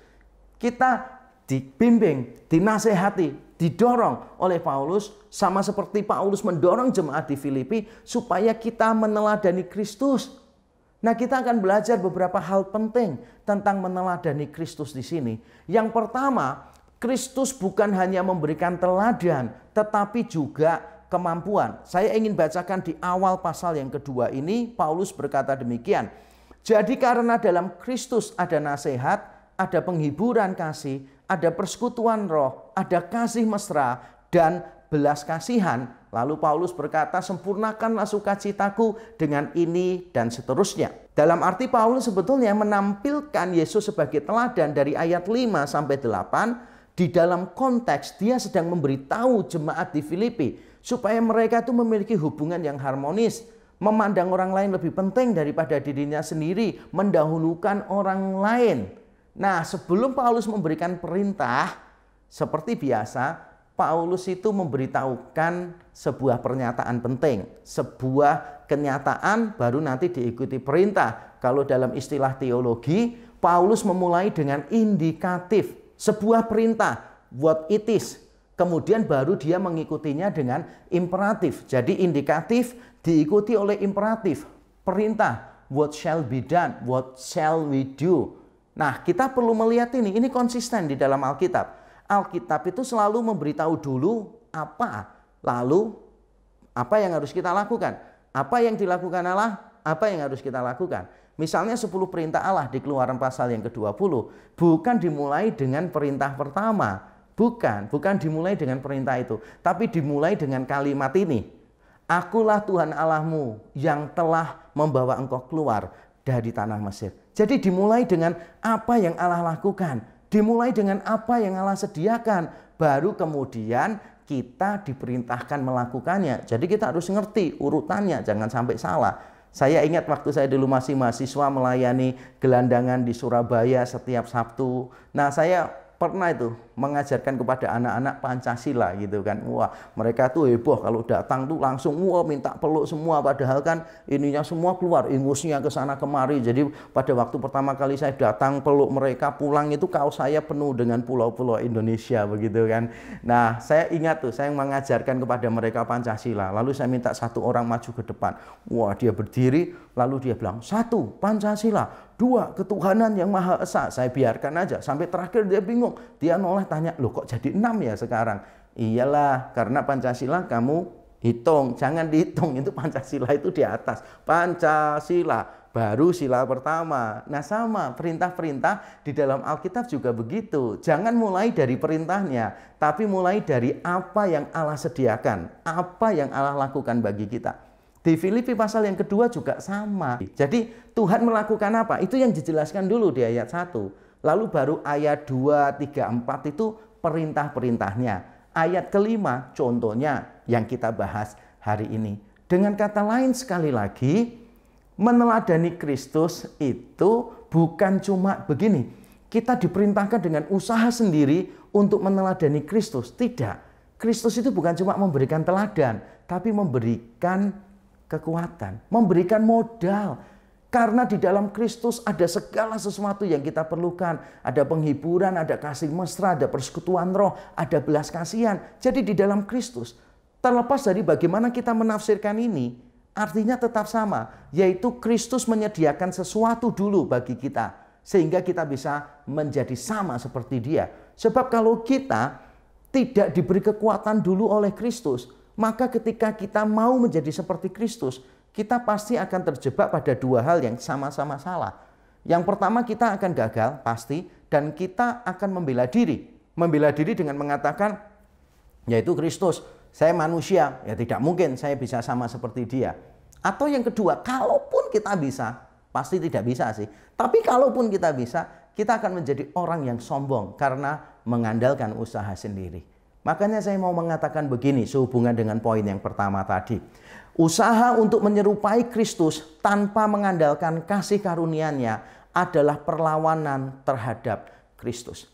Kita dibimbing, dinasehati, didorong oleh Paulus, sama seperti Paulus mendorong jemaat di Filipi supaya kita meneladani Kristus. Nah, kita akan belajar beberapa hal penting tentang meneladani Kristus di sini. Yang pertama, Kristus bukan hanya memberikan teladan, tetapi juga kemampuan. Saya ingin bacakan di awal pasal yang kedua ini, Paulus berkata demikian. Jadi karena dalam Kristus ada nasihat, ada penghiburan kasih, ada persekutuan roh, ada kasih mesra, dan belas kasihan. Lalu Paulus berkata, sempurnakanlah sukacitaku dengan ini dan seterusnya. Dalam arti Paulus sebetulnya menampilkan Yesus sebagai teladan dari ayat 5 sampai 8. Di dalam konteks dia sedang memberitahu jemaat di Filipi supaya mereka itu memiliki hubungan yang harmonis, memandang orang lain lebih penting daripada dirinya sendiri, mendahulukan orang lain. Nah, sebelum Paulus memberikan perintah, seperti biasa, Paulus itu memberitahukan sebuah pernyataan penting, sebuah kenyataan baru nanti diikuti perintah. Kalau dalam istilah teologi, Paulus memulai dengan indikatif, sebuah perintah, what it is. Kemudian baru dia mengikutinya dengan imperatif. Jadi indikatif diikuti oleh imperatif, perintah, what shall be done, what shall we do. Nah, kita perlu melihat ini konsisten di dalam Alkitab. Alkitab itu selalu memberitahu dulu apa, lalu apa yang harus kita lakukan. Apa yang dilakukan Allah, apa yang harus kita lakukan. Misalnya 10 perintah Allah di Keluaran pasal yang ke-20, bukan dimulai dengan perintah pertama. Bukan dimulai dengan perintah itu. Tapi dimulai dengan kalimat ini. Akulah Tuhan Allahmu yang telah membawa engkau keluar dari tanah Mesir. Jadi dimulai dengan apa yang Allah lakukan. Dimulai dengan apa yang Allah sediakan, baru kemudian kita diperintahkan melakukannya. Jadi kita harus ngerti urutannya, jangan sampai salah. Saya ingat waktu saya dulu masih mahasiswa melayani gelandangan di Surabaya setiap Sabtu. Nah, saya pernah itu mengajarkan kepada anak-anak Pancasila gitu kan. Wah, mereka tuh heboh kalau datang tuh langsung minta peluk semua, padahal kan ininya semua keluar ingusnya ke sana kemari. Jadi pada waktu pertama kali saya datang peluk mereka, pulang itu kaos saya penuh dengan pulau-pulau Indonesia begitu kan. Nah, saya ingat tuh saya mengajarkan kepada mereka Pancasila. Lalu saya minta satu orang maju ke depan. Wah, dia berdiri lalu dia bilang, 1 Pancasila, 2 ketuhanan yang Maha Esa. Saya biarkan aja sampai terakhir dia bingung. Dia noleh tanya, loh kok jadi 6 ya sekarang? Iyalah, karena Pancasila kamu hitung, jangan dihitung, itu Pancasila itu di atas. Pancasila, baru sila pertama. Nah, sama perintah-perintah di dalam Alkitab juga begitu. Jangan mulai dari perintahnya, tapi mulai dari apa yang Allah sediakan, apa yang Allah lakukan bagi kita. Di Filipi pasal yang kedua juga sama. Jadi Tuhan melakukan apa? Itu yang dijelaskan dulu di ayat 1. Lalu baru ayat 2, 3, 4 itu perintah-perintahnya. Ayat kelima contohnya yang kita bahas hari ini. Dengan kata lain sekali lagi, meneladani Kristus itu bukan cuma begini. Kita diperintahkan dengan usaha sendiri untuk meneladani Kristus. Tidak. Kristus itu bukan cuma memberikan teladan, tapi memberikan kekuatan, memberikan modal. Karena di dalam Kristus ada segala sesuatu yang kita perlukan. Ada penghiburan, ada kasih mesra, ada persekutuan roh, ada belas kasihan. Jadi di dalam Kristus, terlepas dari bagaimana kita menafsirkan ini, artinya tetap sama. Yaitu Kristus menyediakan sesuatu dulu bagi kita. Sehingga kita bisa menjadi sama seperti dia. Sebab kalau kita tidak diberi kekuatan dulu oleh Kristus, maka ketika kita mau menjadi seperti Kristus, kita pasti akan terjebak pada dua hal yang sama-sama salah. Yang pertama, kita akan gagal pasti, dan kita akan membela diri. Membela diri dengan mengatakan, yaitu Kristus, saya manusia, ya tidak mungkin saya bisa sama seperti dia. Atau yang kedua, kalaupun kita bisa, pasti tidak bisa sih, tapi kalaupun kita bisa, kita akan menjadi orang yang sombong karena mengandalkan usaha sendiri. Makanya saya mau mengatakan begini sehubungan dengan poin yang pertama tadi. Usaha untuk menyerupai Kristus tanpa mengandalkan kasih karunia-Nya adalah perlawanan terhadap Kristus.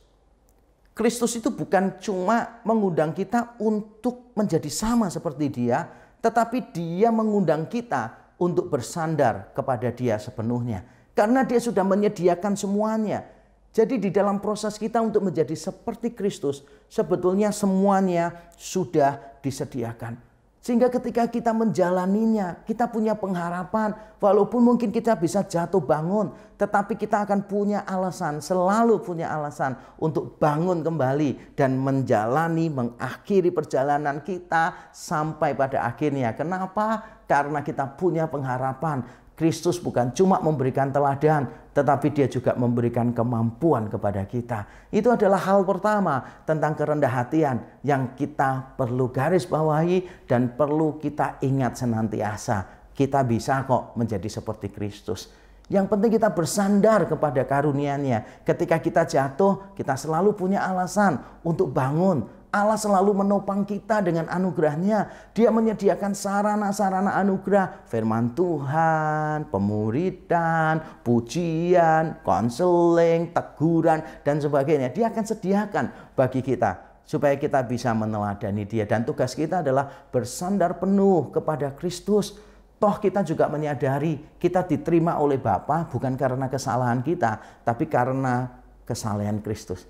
Kristus itu bukan cuma mengundang kita untuk menjadi sama seperti Dia, tetapi Dia mengundang kita untuk bersandar kepada Dia sepenuhnya. Karena Dia sudah menyediakan semuanya. Jadi di dalam proses kita untuk menjadi seperti Kristus, sebetulnya semuanya sudah disediakan. Sehingga ketika kita menjalaninya, kita punya pengharapan. Walaupun mungkin kita bisa jatuh bangun, tetapi kita akan punya alasan, selalu punya alasan untuk bangun kembali dan menjalani, mengakhiri perjalanan kita sampai pada akhirnya. Kenapa? Karena kita punya pengharapan. Kristus bukan cuma memberikan teladan, tetapi Dia juga memberikan kemampuan kepada kita. Itu adalah hal pertama tentang kerendah hatian yang kita perlu garis bawahi dan perlu kita ingat senantiasa. Kita bisa kok menjadi seperti Kristus. Yang penting kita bersandar kepada karunia-Nya. Ketika kita jatuh, kita selalu punya alasan untuk bangun. Allah selalu menopang kita dengan anugerah-Nya. Dia menyediakan sarana-sarana anugerah, firman Tuhan, pemuridan, pujian, konseling, teguran, dan sebagainya. Dia akan sediakan bagi kita supaya kita bisa meneladani Dia. Dan tugas kita adalah bersandar penuh kepada Kristus. Toh kita juga menyadari kita diterima oleh Bapa bukan karena kesalahan kita, tapi karena kesalehan Kristus.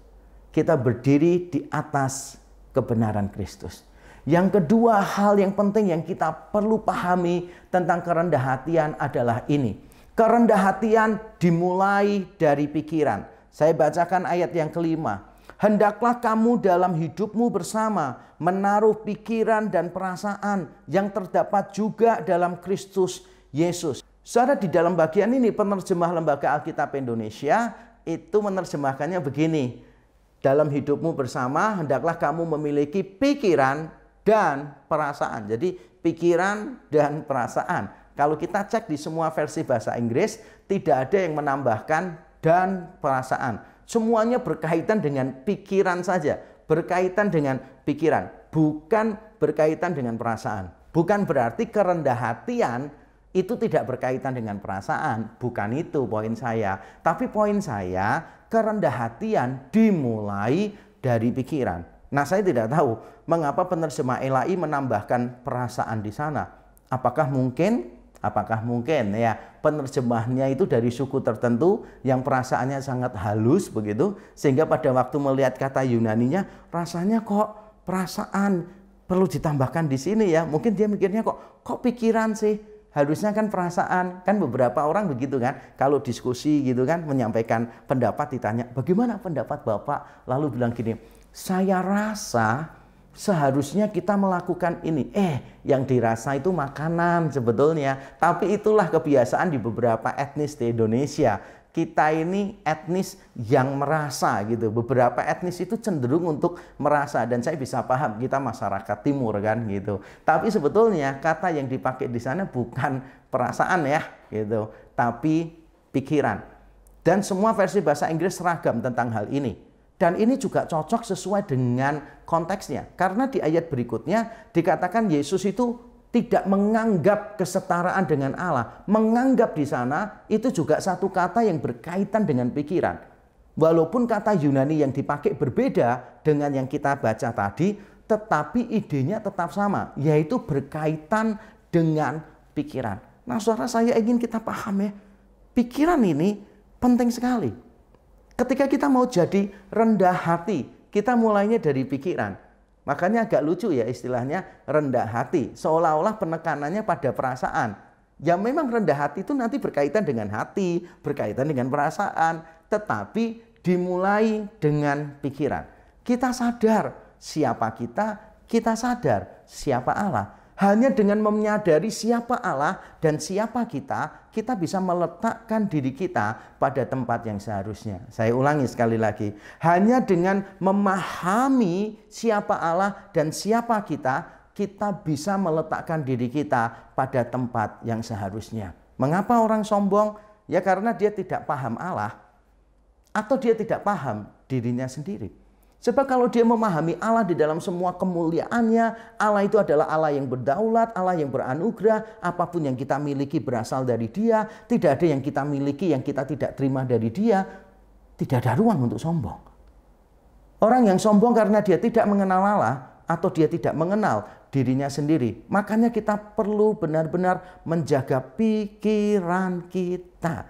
Kita berdiri di atas kebenaran Kristus. Yang kedua, hal yang penting yang kita perlu pahami tentang kerendah hatian adalah ini. Kerendah hatian dimulai dari pikiran. Saya bacakan ayat yang kelima. Hendaklah kamu dalam hidupmu bersama menaruh pikiran dan perasaan yang terdapat juga dalam Kristus Yesus. Saudara, di dalam bagian ini penerjemah Lembaga Alkitab Indonesia itu menerjemahkannya begini. Dalam hidupmu bersama, hendaklah kamu memiliki pikiran dan perasaan. Jadi pikiran dan perasaan. Kalau kita cek di semua versi bahasa Inggris, tidak ada yang menambahkan dan perasaan. Semuanya berkaitan dengan pikiran saja. Berkaitan dengan pikiran, bukan berkaitan dengan perasaan. Bukan berarti kerendah hatian itu tidak berkaitan dengan perasaan. Bukan itu poin saya. Tapi poin saya, kerendah hatian dimulai dari pikiran. Nah, saya tidak tahu mengapa penerjemah ELAI menambahkan perasaan di sana. Apakah mungkin ya penerjemahnya itu dari suku tertentu yang perasaannya sangat halus begitu, sehingga pada waktu melihat kata Yunaninya rasanya kok perasaan perlu ditambahkan di sini ya. Mungkin dia mikirnya kok pikiran sih. Harusnya kan perasaan. Kan beberapa orang begitu kan, kalau diskusi gitu kan, menyampaikan pendapat, ditanya bagaimana pendapat Bapak, lalu bilang gini, saya rasa seharusnya kita melakukan ini. Yang dirasa itu makanan sebetulnya, tapi itulah kebiasaan di beberapa etnis di Indonesia. Kita ini etnis yang merasa gitu. Beberapa etnis itu cenderung untuk merasa, dan saya bisa paham, kita masyarakat timur kan gitu. Tapi sebetulnya kata yang dipakai di sana bukan perasaan ya gitu, tapi pikiran. Dan semua versi bahasa Inggris seragam tentang hal ini. Dan ini juga cocok sesuai dengan konteksnya. Karena di ayat berikutnya dikatakan Yesus itu tidak menganggap kesetaraan dengan Allah. Menganggap di sana itu juga satu kata yang berkaitan dengan pikiran. Walaupun kata Yunani yang dipakai berbeda dengan yang kita baca tadi, tetapi idenya tetap sama, yaitu berkaitan dengan pikiran. Nah, saudara, saya ingin kita paham ya, pikiran ini penting sekali. Ketika kita mau jadi rendah hati, kita mulainya dari pikiran. Makanya agak lucu ya istilahnya rendah hati. Seolah-olah penekanannya pada perasaan. Ya memang rendah hati itu nanti berkaitan dengan hati, berkaitan dengan perasaan. Tetapi dimulai dengan pikiran. Kita sadar siapa kita sadar siapa Allah. Hanya dengan menyadari siapa Allah dan siapa kita bisa meletakkan diri kita pada tempat yang seharusnya. Saya ulangi sekali lagi. Hanya dengan memahami siapa Allah dan siapa kita bisa meletakkan diri kita pada tempat yang seharusnya. Mengapa orang sombong? Ya karena dia tidak paham Allah atau dia tidak paham dirinya sendiri. Sebab kalau dia memahami Allah di dalam semua kemuliaannya, Allah itu adalah Allah yang berdaulat, Allah yang beranugerah, apapun yang kita miliki berasal dari Dia, tidak ada yang kita miliki yang kita tidak terima dari Dia, tidak ada ruang untuk sombong. Orang yang sombong karena dia tidak mengenal Allah atau dia tidak mengenal dirinya sendiri, makanya kita perlu benar-benar menjaga pikiran kita.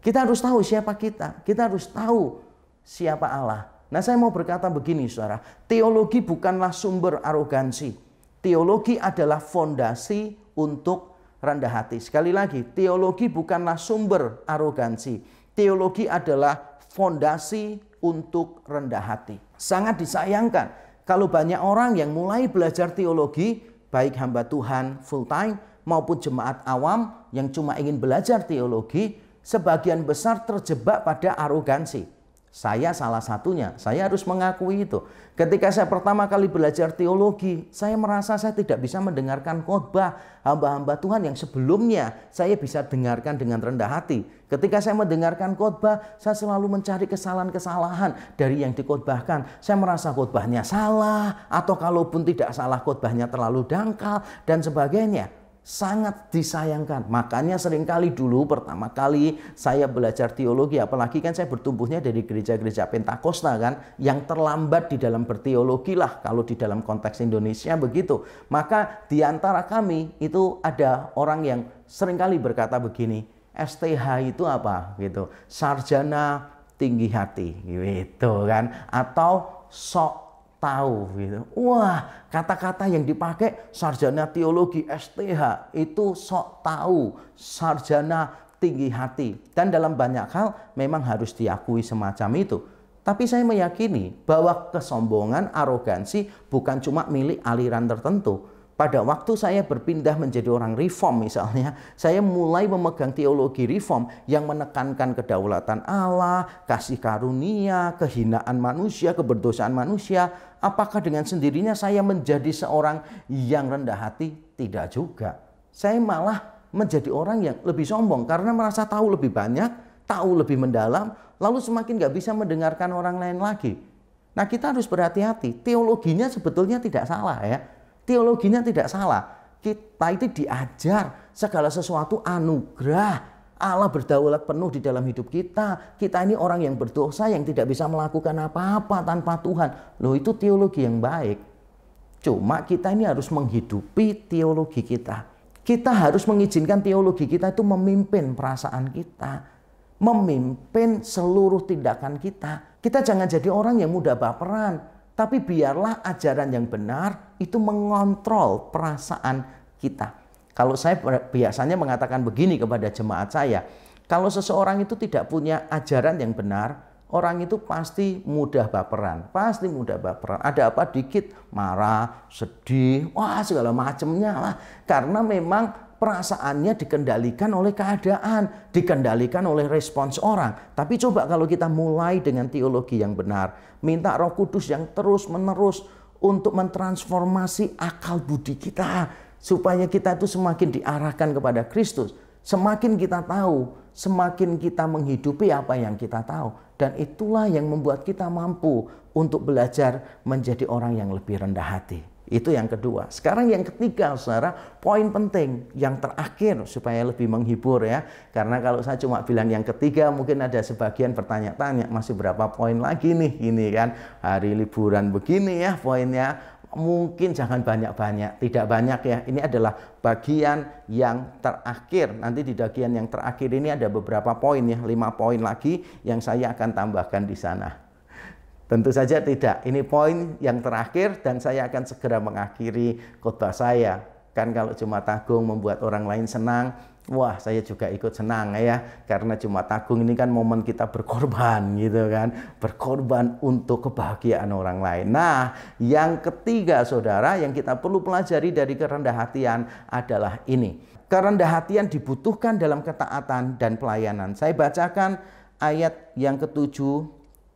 Kita harus tahu siapa kita harus tahu siapa Allah. Nah, saya mau berkata begini, saudara. Teologi bukanlah sumber arogansi. Teologi adalah fondasi untuk rendah hati. Sekali lagi, teologi bukanlah sumber arogansi. Teologi adalah fondasi untuk rendah hati. Sangat disayangkan kalau banyak orang yang mulai belajar teologi, baik hamba Tuhan full time maupun jemaat awam yang cuma ingin belajar teologi, sebagian besar terjebak pada arogansi. Saya salah satunya, saya harus mengakui itu. Ketika saya pertama kali belajar teologi, saya merasa saya tidak bisa mendengarkan khotbah hamba-hamba Tuhan yang sebelumnya saya bisa dengarkan dengan rendah hati. Ketika saya mendengarkan khotbah, saya selalu mencari kesalahan-kesalahan dari yang dikhotbahkan. Saya merasa khotbahnya salah, atau kalaupun tidak salah khotbahnya terlalu dangkal, dan sebagainya. Sangat disayangkan. Makanya seringkali dulu pertama kali saya belajar teologi, apalagi kan saya bertumbuhnya dari gereja-gereja Pentakosta kan, yang terlambat di dalam berteologi lah kalau di dalam konteks Indonesia begitu. Maka di antara kami itu ada orang yang seringkali berkata begini, STH itu apa gitu, sarjana tinggi hati gitu kan, atau sok tahu gitu. Wah, kata-kata yang dipakai sarjana teologi STH itu sok tahu, sarjana tinggi hati. Dan dalam banyak hal memang harus diakui semacam itu. Tapi saya meyakini bahwa kesombongan, arogansi bukan cuma milik aliran tertentu. Pada waktu saya berpindah menjadi orang reform misalnya, saya mulai memegang teologi reform yang menekankan kedaulatan Allah, kasih karunia, kehinaan manusia, keberdosaan manusia. Apakah dengan sendirinya saya menjadi seorang yang rendah hati? Tidak juga. Saya malah menjadi orang yang lebih sombong karena merasa tahu lebih banyak, tahu lebih mendalam, lalu semakin gak bisa mendengarkan orang lain lagi. Nah, kita harus berhati-hati. Teologinya sebetulnya tidak salah ya. Teologinya tidak salah. Kita itu diajar segala sesuatu anugerah. Allah berdaulat penuh di dalam hidup kita. Kita ini orang yang berdosa yang tidak bisa melakukan apa-apa tanpa Tuhan. Loh, itu teologi yang baik. Cuma kita ini harus menghidupi teologi kita. Kita harus mengizinkan teologi kita itu memimpin perasaan kita, memimpin seluruh tindakan kita. Kita jangan jadi orang yang mudah baperan. Tapi biarlah ajaran yang benar itu mengontrol perasaan kita. Kalau saya biasanya mengatakan begini kepada jemaat saya, kalau seseorang itu tidak punya ajaran yang benar, orang itu pasti mudah baperan. Pasti mudah baperan. Ada apa dikit marah, sedih, wah segala macamnya lah. Karena memang perasaannya dikendalikan oleh keadaan, dikendalikan oleh respons orang. Tapi coba kalau kita mulai dengan teologi yang benar, minta Roh Kudus yang terus-menerus untuk mentransformasi akal budi kita, supaya kita itu semakin diarahkan kepada Kristus. Semakin kita tahu, semakin kita menghidupi apa yang kita tahu. Dan itulah yang membuat kita mampu untuk belajar menjadi orang yang lebih rendah hati. Itu yang kedua. Sekarang yang ketiga, saudara, poin penting yang terakhir supaya lebih menghibur ya. Karena kalau saya cuma bilang yang ketiga, mungkin ada sebagian bertanya-tanya, masih berapa poin lagi nih? Ini kan hari liburan begini ya poinnya. Mungkin jangan banyak-banyak, tidak banyak ya. Ini adalah bagian yang terakhir. Nanti di bagian yang terakhir ini ada beberapa poin ya, 5 poin lagi yang saya akan tambahkan di sana. Tentu saja tidak. Ini poin yang terakhir dan saya akan segera mengakhiri khotbah saya. Kan kalau cuma tanggung membuat orang lain senang, Wah, saya juga ikut senang ya, karena Jumat Agung ini kan momen kita berkorban gitu kan, berkorban untuk kebahagiaan orang lain. Nah, yang ketiga saudara yang kita perlu pelajari dari kerendah hatian adalah ini. Kerendah hatian dibutuhkan dalam ketaatan dan pelayanan. Saya bacakan ayat yang ke-7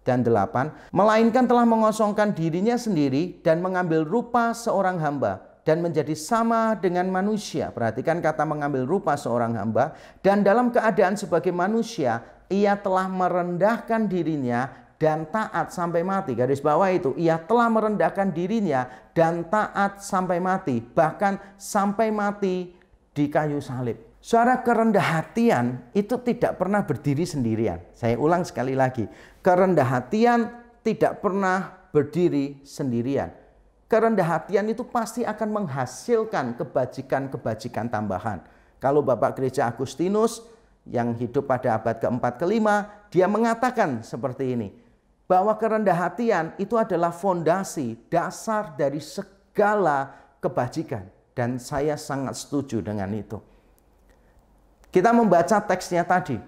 dan 8. Melainkan telah mengosongkan dirinya sendiri dan mengambil rupa seorang hamba dan menjadi sama dengan manusia. Perhatikan kata mengambil rupa seorang hamba. Dan dalam keadaan sebagai manusia, ia telah merendahkan dirinya dan taat sampai mati. Garis bawah itu, ia telah merendahkan dirinya dan taat sampai mati. Bahkan sampai mati di kayu salib. Saudara, kerendah hatian itu tidak pernah berdiri sendirian. Saya ulang sekali lagi. Kerendah hatian tidak pernah berdiri sendirian. Kerendah hatian itu pasti akan menghasilkan kebajikan-kebajikan tambahan. Kalau Bapak Gereja Agustinus yang hidup pada abad ke-4 ke-5, dia mengatakan seperti ini, bahwa kerendah hatian itu adalah fondasi dasar dari segala kebajikan. Dan saya sangat setuju dengan itu. Kita membaca teksnya tadi.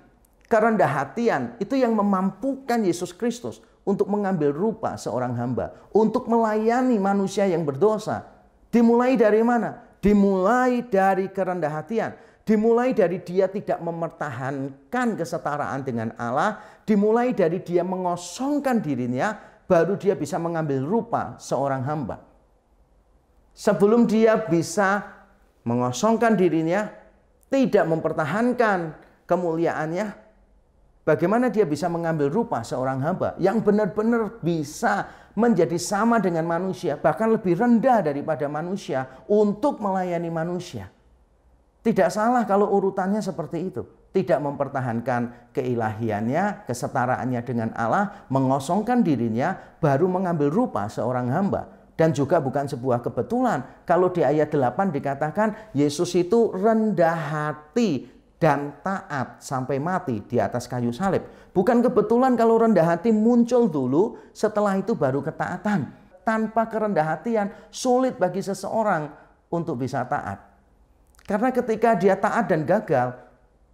Kerendah hatian itu yang memampukan Yesus Kristus untuk mengambil rupa seorang hamba, untuk melayani manusia yang berdosa. Dimulai dari mana? Dimulai dari kerendah hatian. Dimulai dari dia tidak mempertahankan kesetaraan dengan Allah. Dimulai dari dia mengosongkan dirinya, baru dia bisa mengambil rupa seorang hamba. Sebelum dia bisa mengosongkan dirinya, tidak mempertahankan kemuliaannya, bagaimana dia bisa mengambil rupa seorang hamba yang benar-benar bisa menjadi sama dengan manusia, bahkan lebih rendah daripada manusia untuk melayani manusia. Tidak salah kalau urutannya seperti itu. Tidak mempertahankan keilahiannya, kesetaraannya dengan Allah, mengosongkan dirinya, baru mengambil rupa seorang hamba. Dan juga bukan sebuah kebetulan kalau di ayat 8 dikatakan Yesus itu rendah hati dan taat sampai mati di atas kayu salib. Bukan kebetulan kalau rendah hati muncul dulu, setelah itu baru ketaatan. Tanpa kerendah hatian sulit bagi seseorang untuk bisa taat. Karena ketika dia taat dan gagal,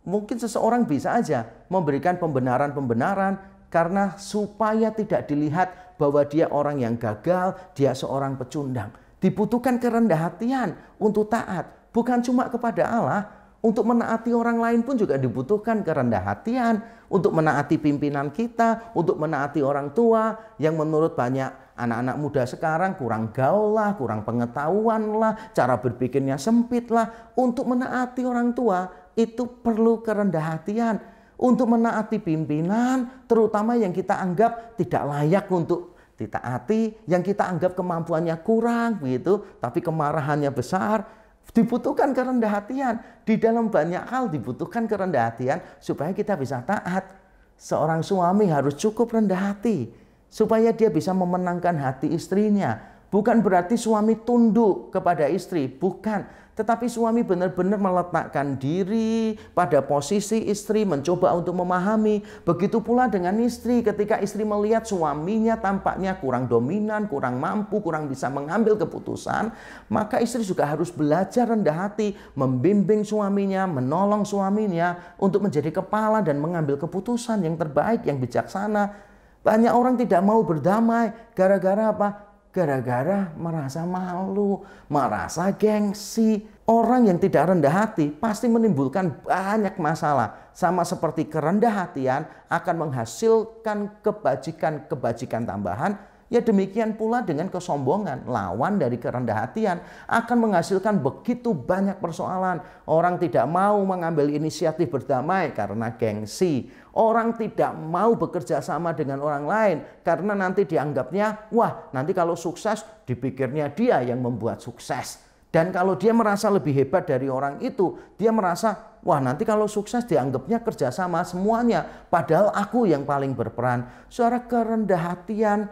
mungkin seseorang bisa aja memberikan pembenaran-pembenaran karena supaya tidak dilihat bahwa dia orang yang gagal, dia seorang pecundang. Dibutuhkan kerendah hatian untuk taat. Bukan cuma kepada Allah, untuk menaati orang lain pun juga dibutuhkan kerendah hatian. Untuk menaati pimpinan kita, untuk menaati orang tua yang menurut banyak anak-anak muda sekarang kurang gaul lah, kurang pengetahuan lah, cara berpikirnya sempit lah. Untuk menaati orang tua itu perlu kerendah hatian. Untuk menaati pimpinan, terutama yang kita anggap tidak layak untuk ditaati, yang kita anggap kemampuannya kurang, begitu, tapi kemarahannya besar, dibutuhkan kerendah hatian. Di dalam banyak hal dibutuhkan kerendah hatian supaya kita bisa taat. Seorang suami harus cukup rendah hati supaya dia bisa memenangkan hati istrinya. Bukan berarti suami tunduk kepada istri, bukan. Tetapi suami benar-benar meletakkan diri pada posisi istri, mencoba untuk memahami. Begitu pula dengan istri, ketika istri melihat suaminya tampaknya kurang dominan, kurang mampu, kurang bisa mengambil keputusan, maka istri juga harus belajar rendah hati, membimbing suaminya, menolong suaminya untuk menjadi kepala dan mengambil keputusan yang terbaik, yang bijaksana. Banyak orang tidak mau berdamai, gara-gara apa? Gara-gara merasa malu, merasa gengsi. Orang yang tidak rendah hati pasti menimbulkan banyak masalah. Sama seperti kerendah hatian akan menghasilkan kebajikan-kebajikan tambahan. Ya demikian pula dengan kesombongan, lawan dari kerendah hatian akan menghasilkan begitu banyak persoalan. Orang tidak mau mengambil inisiatif berdamai karena gengsi. Orang tidak mau bekerja sama dengan orang lain karena nanti dianggapnya, wah nanti kalau sukses dipikirnya dia yang membuat sukses. Dan kalau dia merasa lebih hebat dari orang itu, dia merasa, wah nanti kalau sukses dianggapnya kerjasama semuanya. Padahal aku yang paling berperan. Saudara, kerendah hatian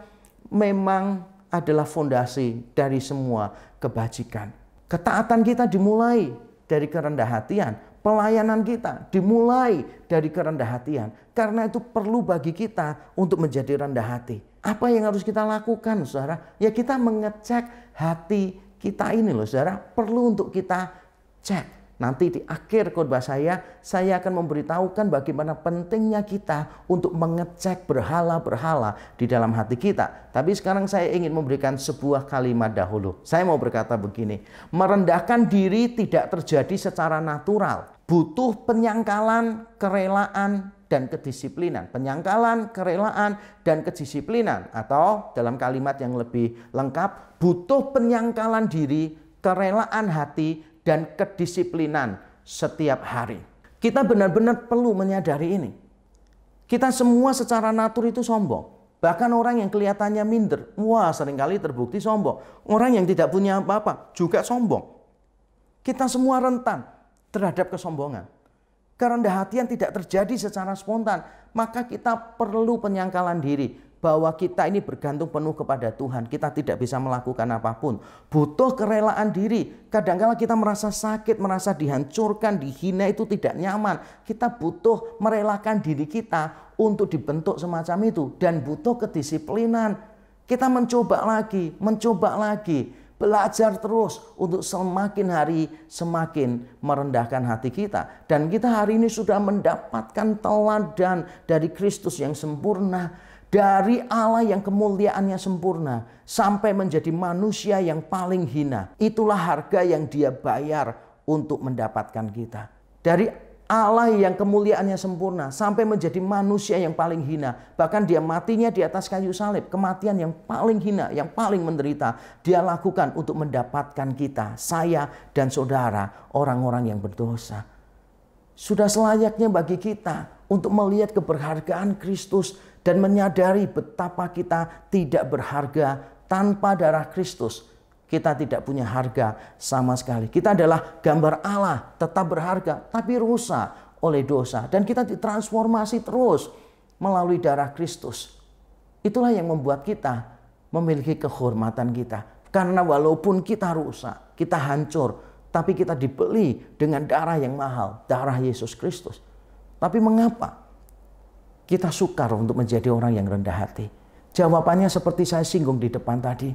memang adalah fondasi dari semua kebajikan. Ketaatan kita dimulai dari kerendah hatian. Pelayanan kita dimulai dari kerendah hatian. Karena itu perlu bagi kita untuk menjadi rendah hati. Apa yang harus kita lakukan, saudara? Ya kita mengecek hati kita ini loh, saudara. Perlu untuk kita cek. Nanti di akhir khotbah saya akan memberitahukan bagaimana pentingnya kita untuk mengecek berhala-berhala di dalam hati kita. Tapi sekarang saya ingin memberikan sebuah kalimat dahulu. Saya mau berkata begini, merendahkan diri tidak terjadi secara natural. Butuh penyangkalan, kerelaan, dan kedisiplinan. Penyangkalan, kerelaan, dan kedisiplinan. Atau dalam kalimat yang lebih lengkap, butuh penyangkalan diri, kerelaan hati, dan kedisiplinan setiap hari. Kita benar-benar perlu menyadari ini. Kita semua secara natur itu sombong. Bahkan orang yang kelihatannya minder, wah seringkali terbukti sombong. Orang yang tidak punya apa-apa juga sombong. Kita semua rentan terhadap kesombongan. Kerendahan hatian tidak terjadi secara spontan. Maka kita perlu penyangkalan diri bahwa kita ini bergantung penuh kepada Tuhan. Kita tidak bisa melakukan apapun. Butuh kerelaan diri. Kadang-kala kita merasa sakit, merasa dihancurkan, dihina, itu tidak nyaman. Kita butuh merelakan diri kita untuk dibentuk semacam itu. Dan butuh kedisiplinan. Kita mencoba lagi. Belajar terus untuk semakin hari semakin merendahkan hati kita. Dan kita hari ini sudah mendapatkan teladan dari Kristus yang sempurna. Dari Allah yang kemuliaannya sempurna sampai menjadi manusia yang paling hina. Itulah harga yang Dia bayar untuk mendapatkan kita. Dari Allah yang kemuliaannya sempurna sampai menjadi manusia yang paling hina. Bahkan Dia matinya di atas kayu salib. Kematian yang paling hina, yang paling menderita. Dia lakukan untuk mendapatkan kita, saya dan saudara, orang-orang yang berdosa. Sudah selayaknya bagi kita untuk melihat keberhargaan Kristus dan menyadari betapa kita tidak berharga tanpa darah Kristus. Kita tidak punya harga sama sekali. Kita adalah gambar Allah, tetap berharga, tapi rusak oleh dosa. Dan kita ditransformasi terus melalui darah Kristus. Itulah yang membuat kita memiliki kehormatan kita. Karena walaupun kita rusak, kita hancur, tapi kita dibeli dengan darah yang mahal, darah Yesus Kristus. Tapi mengapa kita sukar untuk menjadi orang yang rendah hati? Jawabannya seperti saya singgung di depan tadi,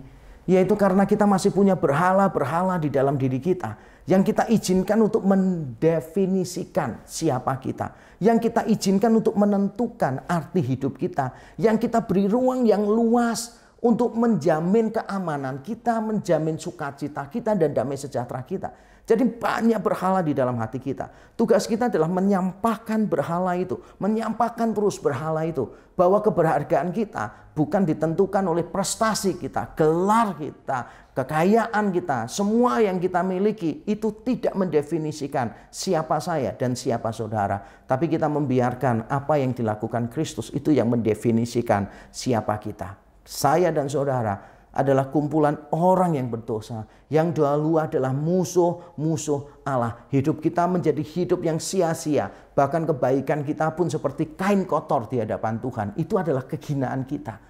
yaitu karena kita masih punya berhala-berhala di dalam diri kita yang kita izinkan untuk mendefinisikan siapa kita, yang kita izinkan untuk menentukan arti hidup kita, yang kita beri ruang yang luas untuk menjamin keamanan kita, menjamin sukacita kita dan damai sejahtera kita. Jadi banyak berhala di dalam hati kita. Tugas kita adalah menyampahkan berhala itu, menyampahkan terus berhala itu, bahwa keberhargaan kita bukan ditentukan oleh prestasi kita, gelar kita, kekayaan kita, semua yang kita miliki itu tidak mendefinisikan siapa saya dan siapa saudara. Tapi kita membiarkan apa yang dilakukan Kristus itu yang mendefinisikan siapa kita. Saya dan saudara adalah kumpulan orang yang berdosa, yang dahulu adalah musuh-musuh Allah. Hidup kita menjadi hidup yang sia-sia. Bahkan kebaikan kita pun seperti kain kotor di hadapan Tuhan. Itu adalah kehinaan kita.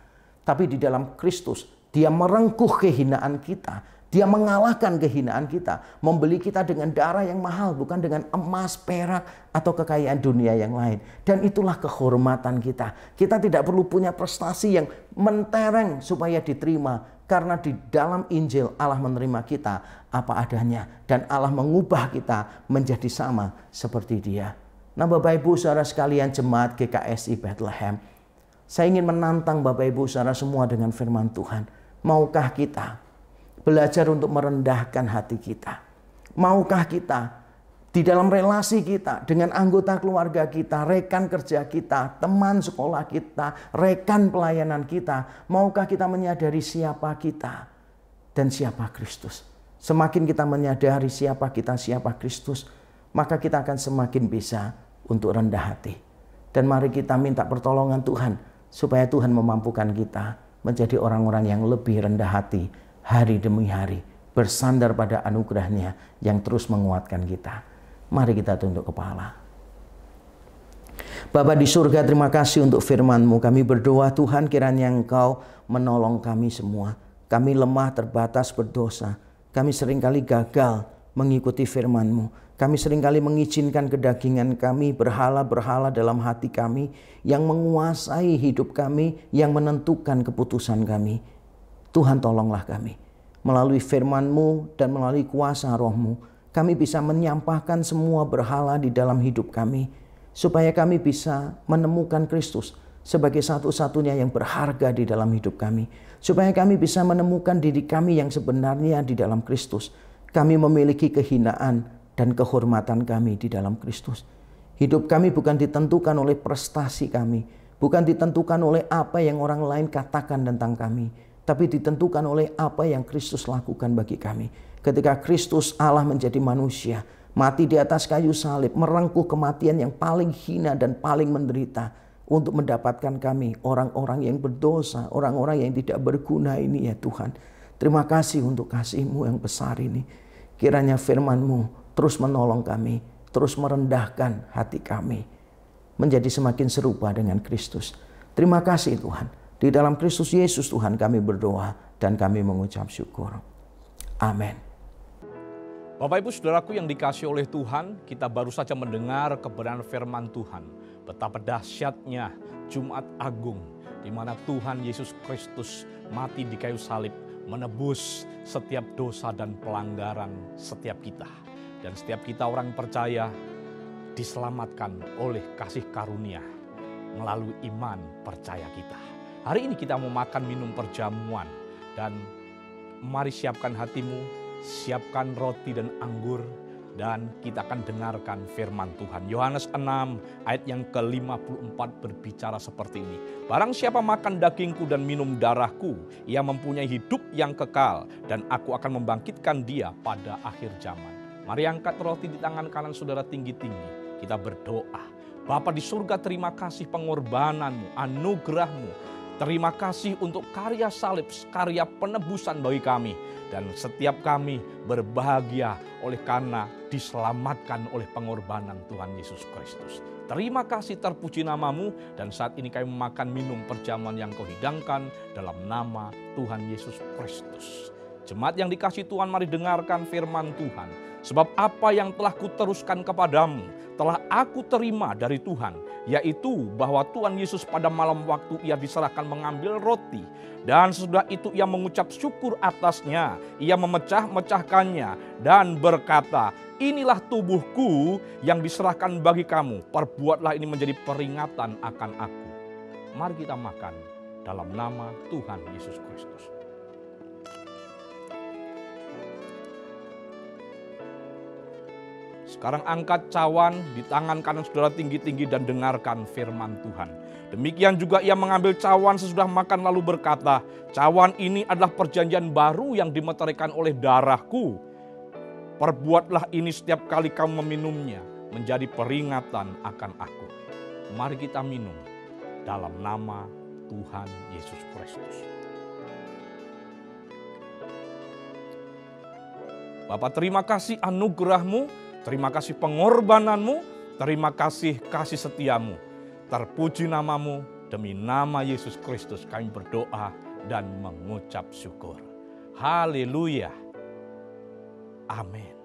Tapi di dalam Kristus, Dia merengkuh kehinaan kita. Dia mengalahkan kehinaan kita, membeli kita dengan darah yang mahal, bukan dengan emas, perak, atau kekayaan dunia yang lain. Dan itulah kehormatan kita. Kita tidak perlu punya prestasi yang mentereng supaya diterima. Karena di dalam Injil Allah menerima kita apa adanya. Dan Allah mengubah kita menjadi sama seperti Dia. Nah Bapak Ibu saudara sekalian jemaat GKSI Bethlehem, saya ingin menantang Bapak Ibu saudara semua dengan firman Tuhan. Maukah kita belajar untuk merendahkan hati kita? Maukah kita di dalam relasi kita dengan anggota keluarga kita, rekan kerja kita, teman sekolah kita, rekan pelayanan kita, maukah kita menyadari siapa kita dan siapa Kristus? Semakin kita menyadari siapa kita, siapa Kristus, maka kita akan semakin bisa untuk rendah hati. Dan mari kita minta pertolongan Tuhan supaya Tuhan memampukan kita menjadi orang-orang yang lebih rendah hati hari demi hari, bersandar pada anugerah-Nya yang terus menguatkan kita. Mari kita tunduk kepala. Bapa di surga, terima kasih untuk firman-Mu. Kami berdoa Tuhan kiranya Engkau menolong kami semua. Kami lemah, terbatas, berdosa. Kami seringkali gagal mengikuti firman-Mu. Kami seringkali mengizinkan kedagingan kami, berhala-berhala dalam hati kami yang menguasai hidup kami, yang menentukan keputusan kami. Tuhan tolonglah kami. Melalui firman-Mu dan melalui kuasa Roh-Mu, kami bisa menyampahkan semua berhala di dalam hidup kami, supaya kami bisa menemukan Kristus sebagai satu-satunya yang berharga di dalam hidup kami, supaya kami bisa menemukan diri kami yang sebenarnya di dalam Kristus. Kami memiliki kehinaan dan kehormatan kami di dalam Kristus. Hidup kami bukan ditentukan oleh prestasi kami, bukan ditentukan oleh apa yang orang lain katakan tentang kami, tapi ditentukan oleh apa yang Kristus lakukan bagi kami. Ketika Kristus Allah menjadi manusia, mati di atas kayu salib, merengkuh kematian yang paling hina dan paling menderita untuk mendapatkan kami, orang-orang yang berdosa, orang-orang yang tidak berguna ini ya Tuhan. Terima kasih untuk kasih-Mu yang besar ini. Kiranya firman-Mu terus menolong kami, terus merendahkan hati kami, menjadi semakin serupa dengan Kristus. Terima kasih Tuhan. Di dalam Kristus Yesus Tuhan kami berdoa dan kami mengucap syukur. Amin. Bapak Ibu Saudaraku yang dikasihi oleh Tuhan, kita baru saja mendengar kebenaran firman Tuhan. Betapa dahsyatnya Jumat Agung, di mana Tuhan Yesus Kristus mati di kayu salib, menebus setiap dosa dan pelanggaran setiap kita. Dan setiap kita orang percaya diselamatkan oleh kasih karunia melalui iman percaya kita. Hari ini kita mau makan minum perjamuan, dan mari siapkan hatimu, siapkan roti dan anggur, dan kita akan dengarkan firman Tuhan. Yohanes 6 ayat yang ke-54 berbicara seperti ini. Barang siapa makan dagingku dan minum darahku, ia mempunyai hidup yang kekal, dan aku akan membangkitkan dia pada akhir zaman. Mari angkat roti di tangan kanan saudara tinggi-tinggi. Kita berdoa. Bapa di surga, terima kasih pengorbananmu, anugerahmu. Terima kasih untuk karya salib, karya penebusan bagi kami. Dan setiap kami berbahagia oleh karena diselamatkan oleh pengorbanan Tuhan Yesus Kristus. Terima kasih, terpuji namamu, dan saat ini kami makan minum perjamuan yang kau hidangkan dalam nama Tuhan Yesus Kristus. Jemaat yang dikasihi Tuhan, mari dengarkan firman Tuhan. Sebab apa yang telah kuteruskan kepadamu, telah aku terima dari Tuhan, yaitu bahwa Tuhan Yesus pada malam waktu ia diserahkan mengambil roti, dan sesudah itu ia mengucap syukur atasnya, ia memecah-mecahkannya dan berkata, inilah tubuhku yang diserahkan bagi kamu, perbuatlah ini menjadi peringatan akan aku. Mari kita makan dalam nama Tuhan Yesus Kristus. Sekarang angkat cawan di tangan kanan saudara tinggi-tinggi dan dengarkan firman Tuhan. Demikian juga ia mengambil cawan sesudah makan lalu berkata, cawan ini adalah perjanjian baru yang dimeteraikan oleh darahku. Perbuatlah ini setiap kali kamu meminumnya menjadi peringatan akan aku. Mari kita minum dalam nama Tuhan Yesus Kristus. Bapa, terima kasih anugerah-Mu. Terima kasih pengorbananmu, terima kasih kasih setiamu. Terpuji namamu, demi nama Yesus Kristus kami berdoa dan mengucap syukur. Haleluya. Amin.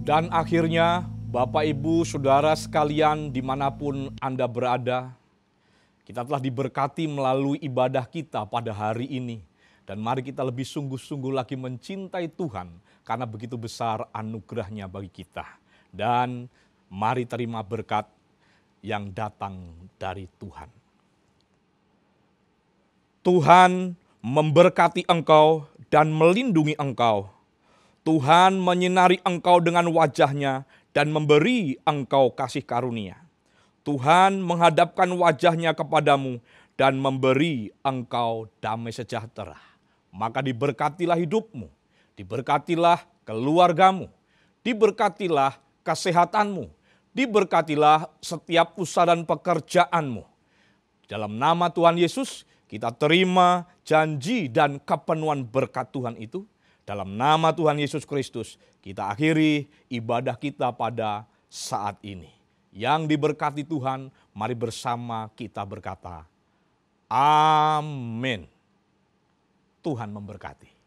Dan akhirnya, Bapak, Ibu, Saudara sekalian dimanapun Anda berada, kita telah diberkati melalui ibadah kita pada hari ini. Dan mari kita lebih sungguh-sungguh lagi mencintai Tuhan, karena begitu besar anugerahnya bagi kita. Dan mari terima berkat yang datang dari Tuhan. Tuhan memberkati engkau dan melindungi engkau. Tuhan menyinari engkau dengan wajah-Nya dan memberi engkau kasih karunia. Tuhan menghadapkan wajah-Nya kepadamu dan memberi engkau damai sejahtera. Maka diberkatilah hidupmu, diberkatilah keluargamu, diberkatilah kesehatanmu, diberkatilah setiap usaha dan pekerjaanmu. Dalam nama Tuhan Yesus, kita terima janji dan kepenuhan berkat Tuhan itu. Dalam nama Tuhan Yesus Kristus, kita akhiri ibadah kita pada saat ini. Yang diberkati Tuhan, mari bersama kita berkata, amin. Tuhan memberkati.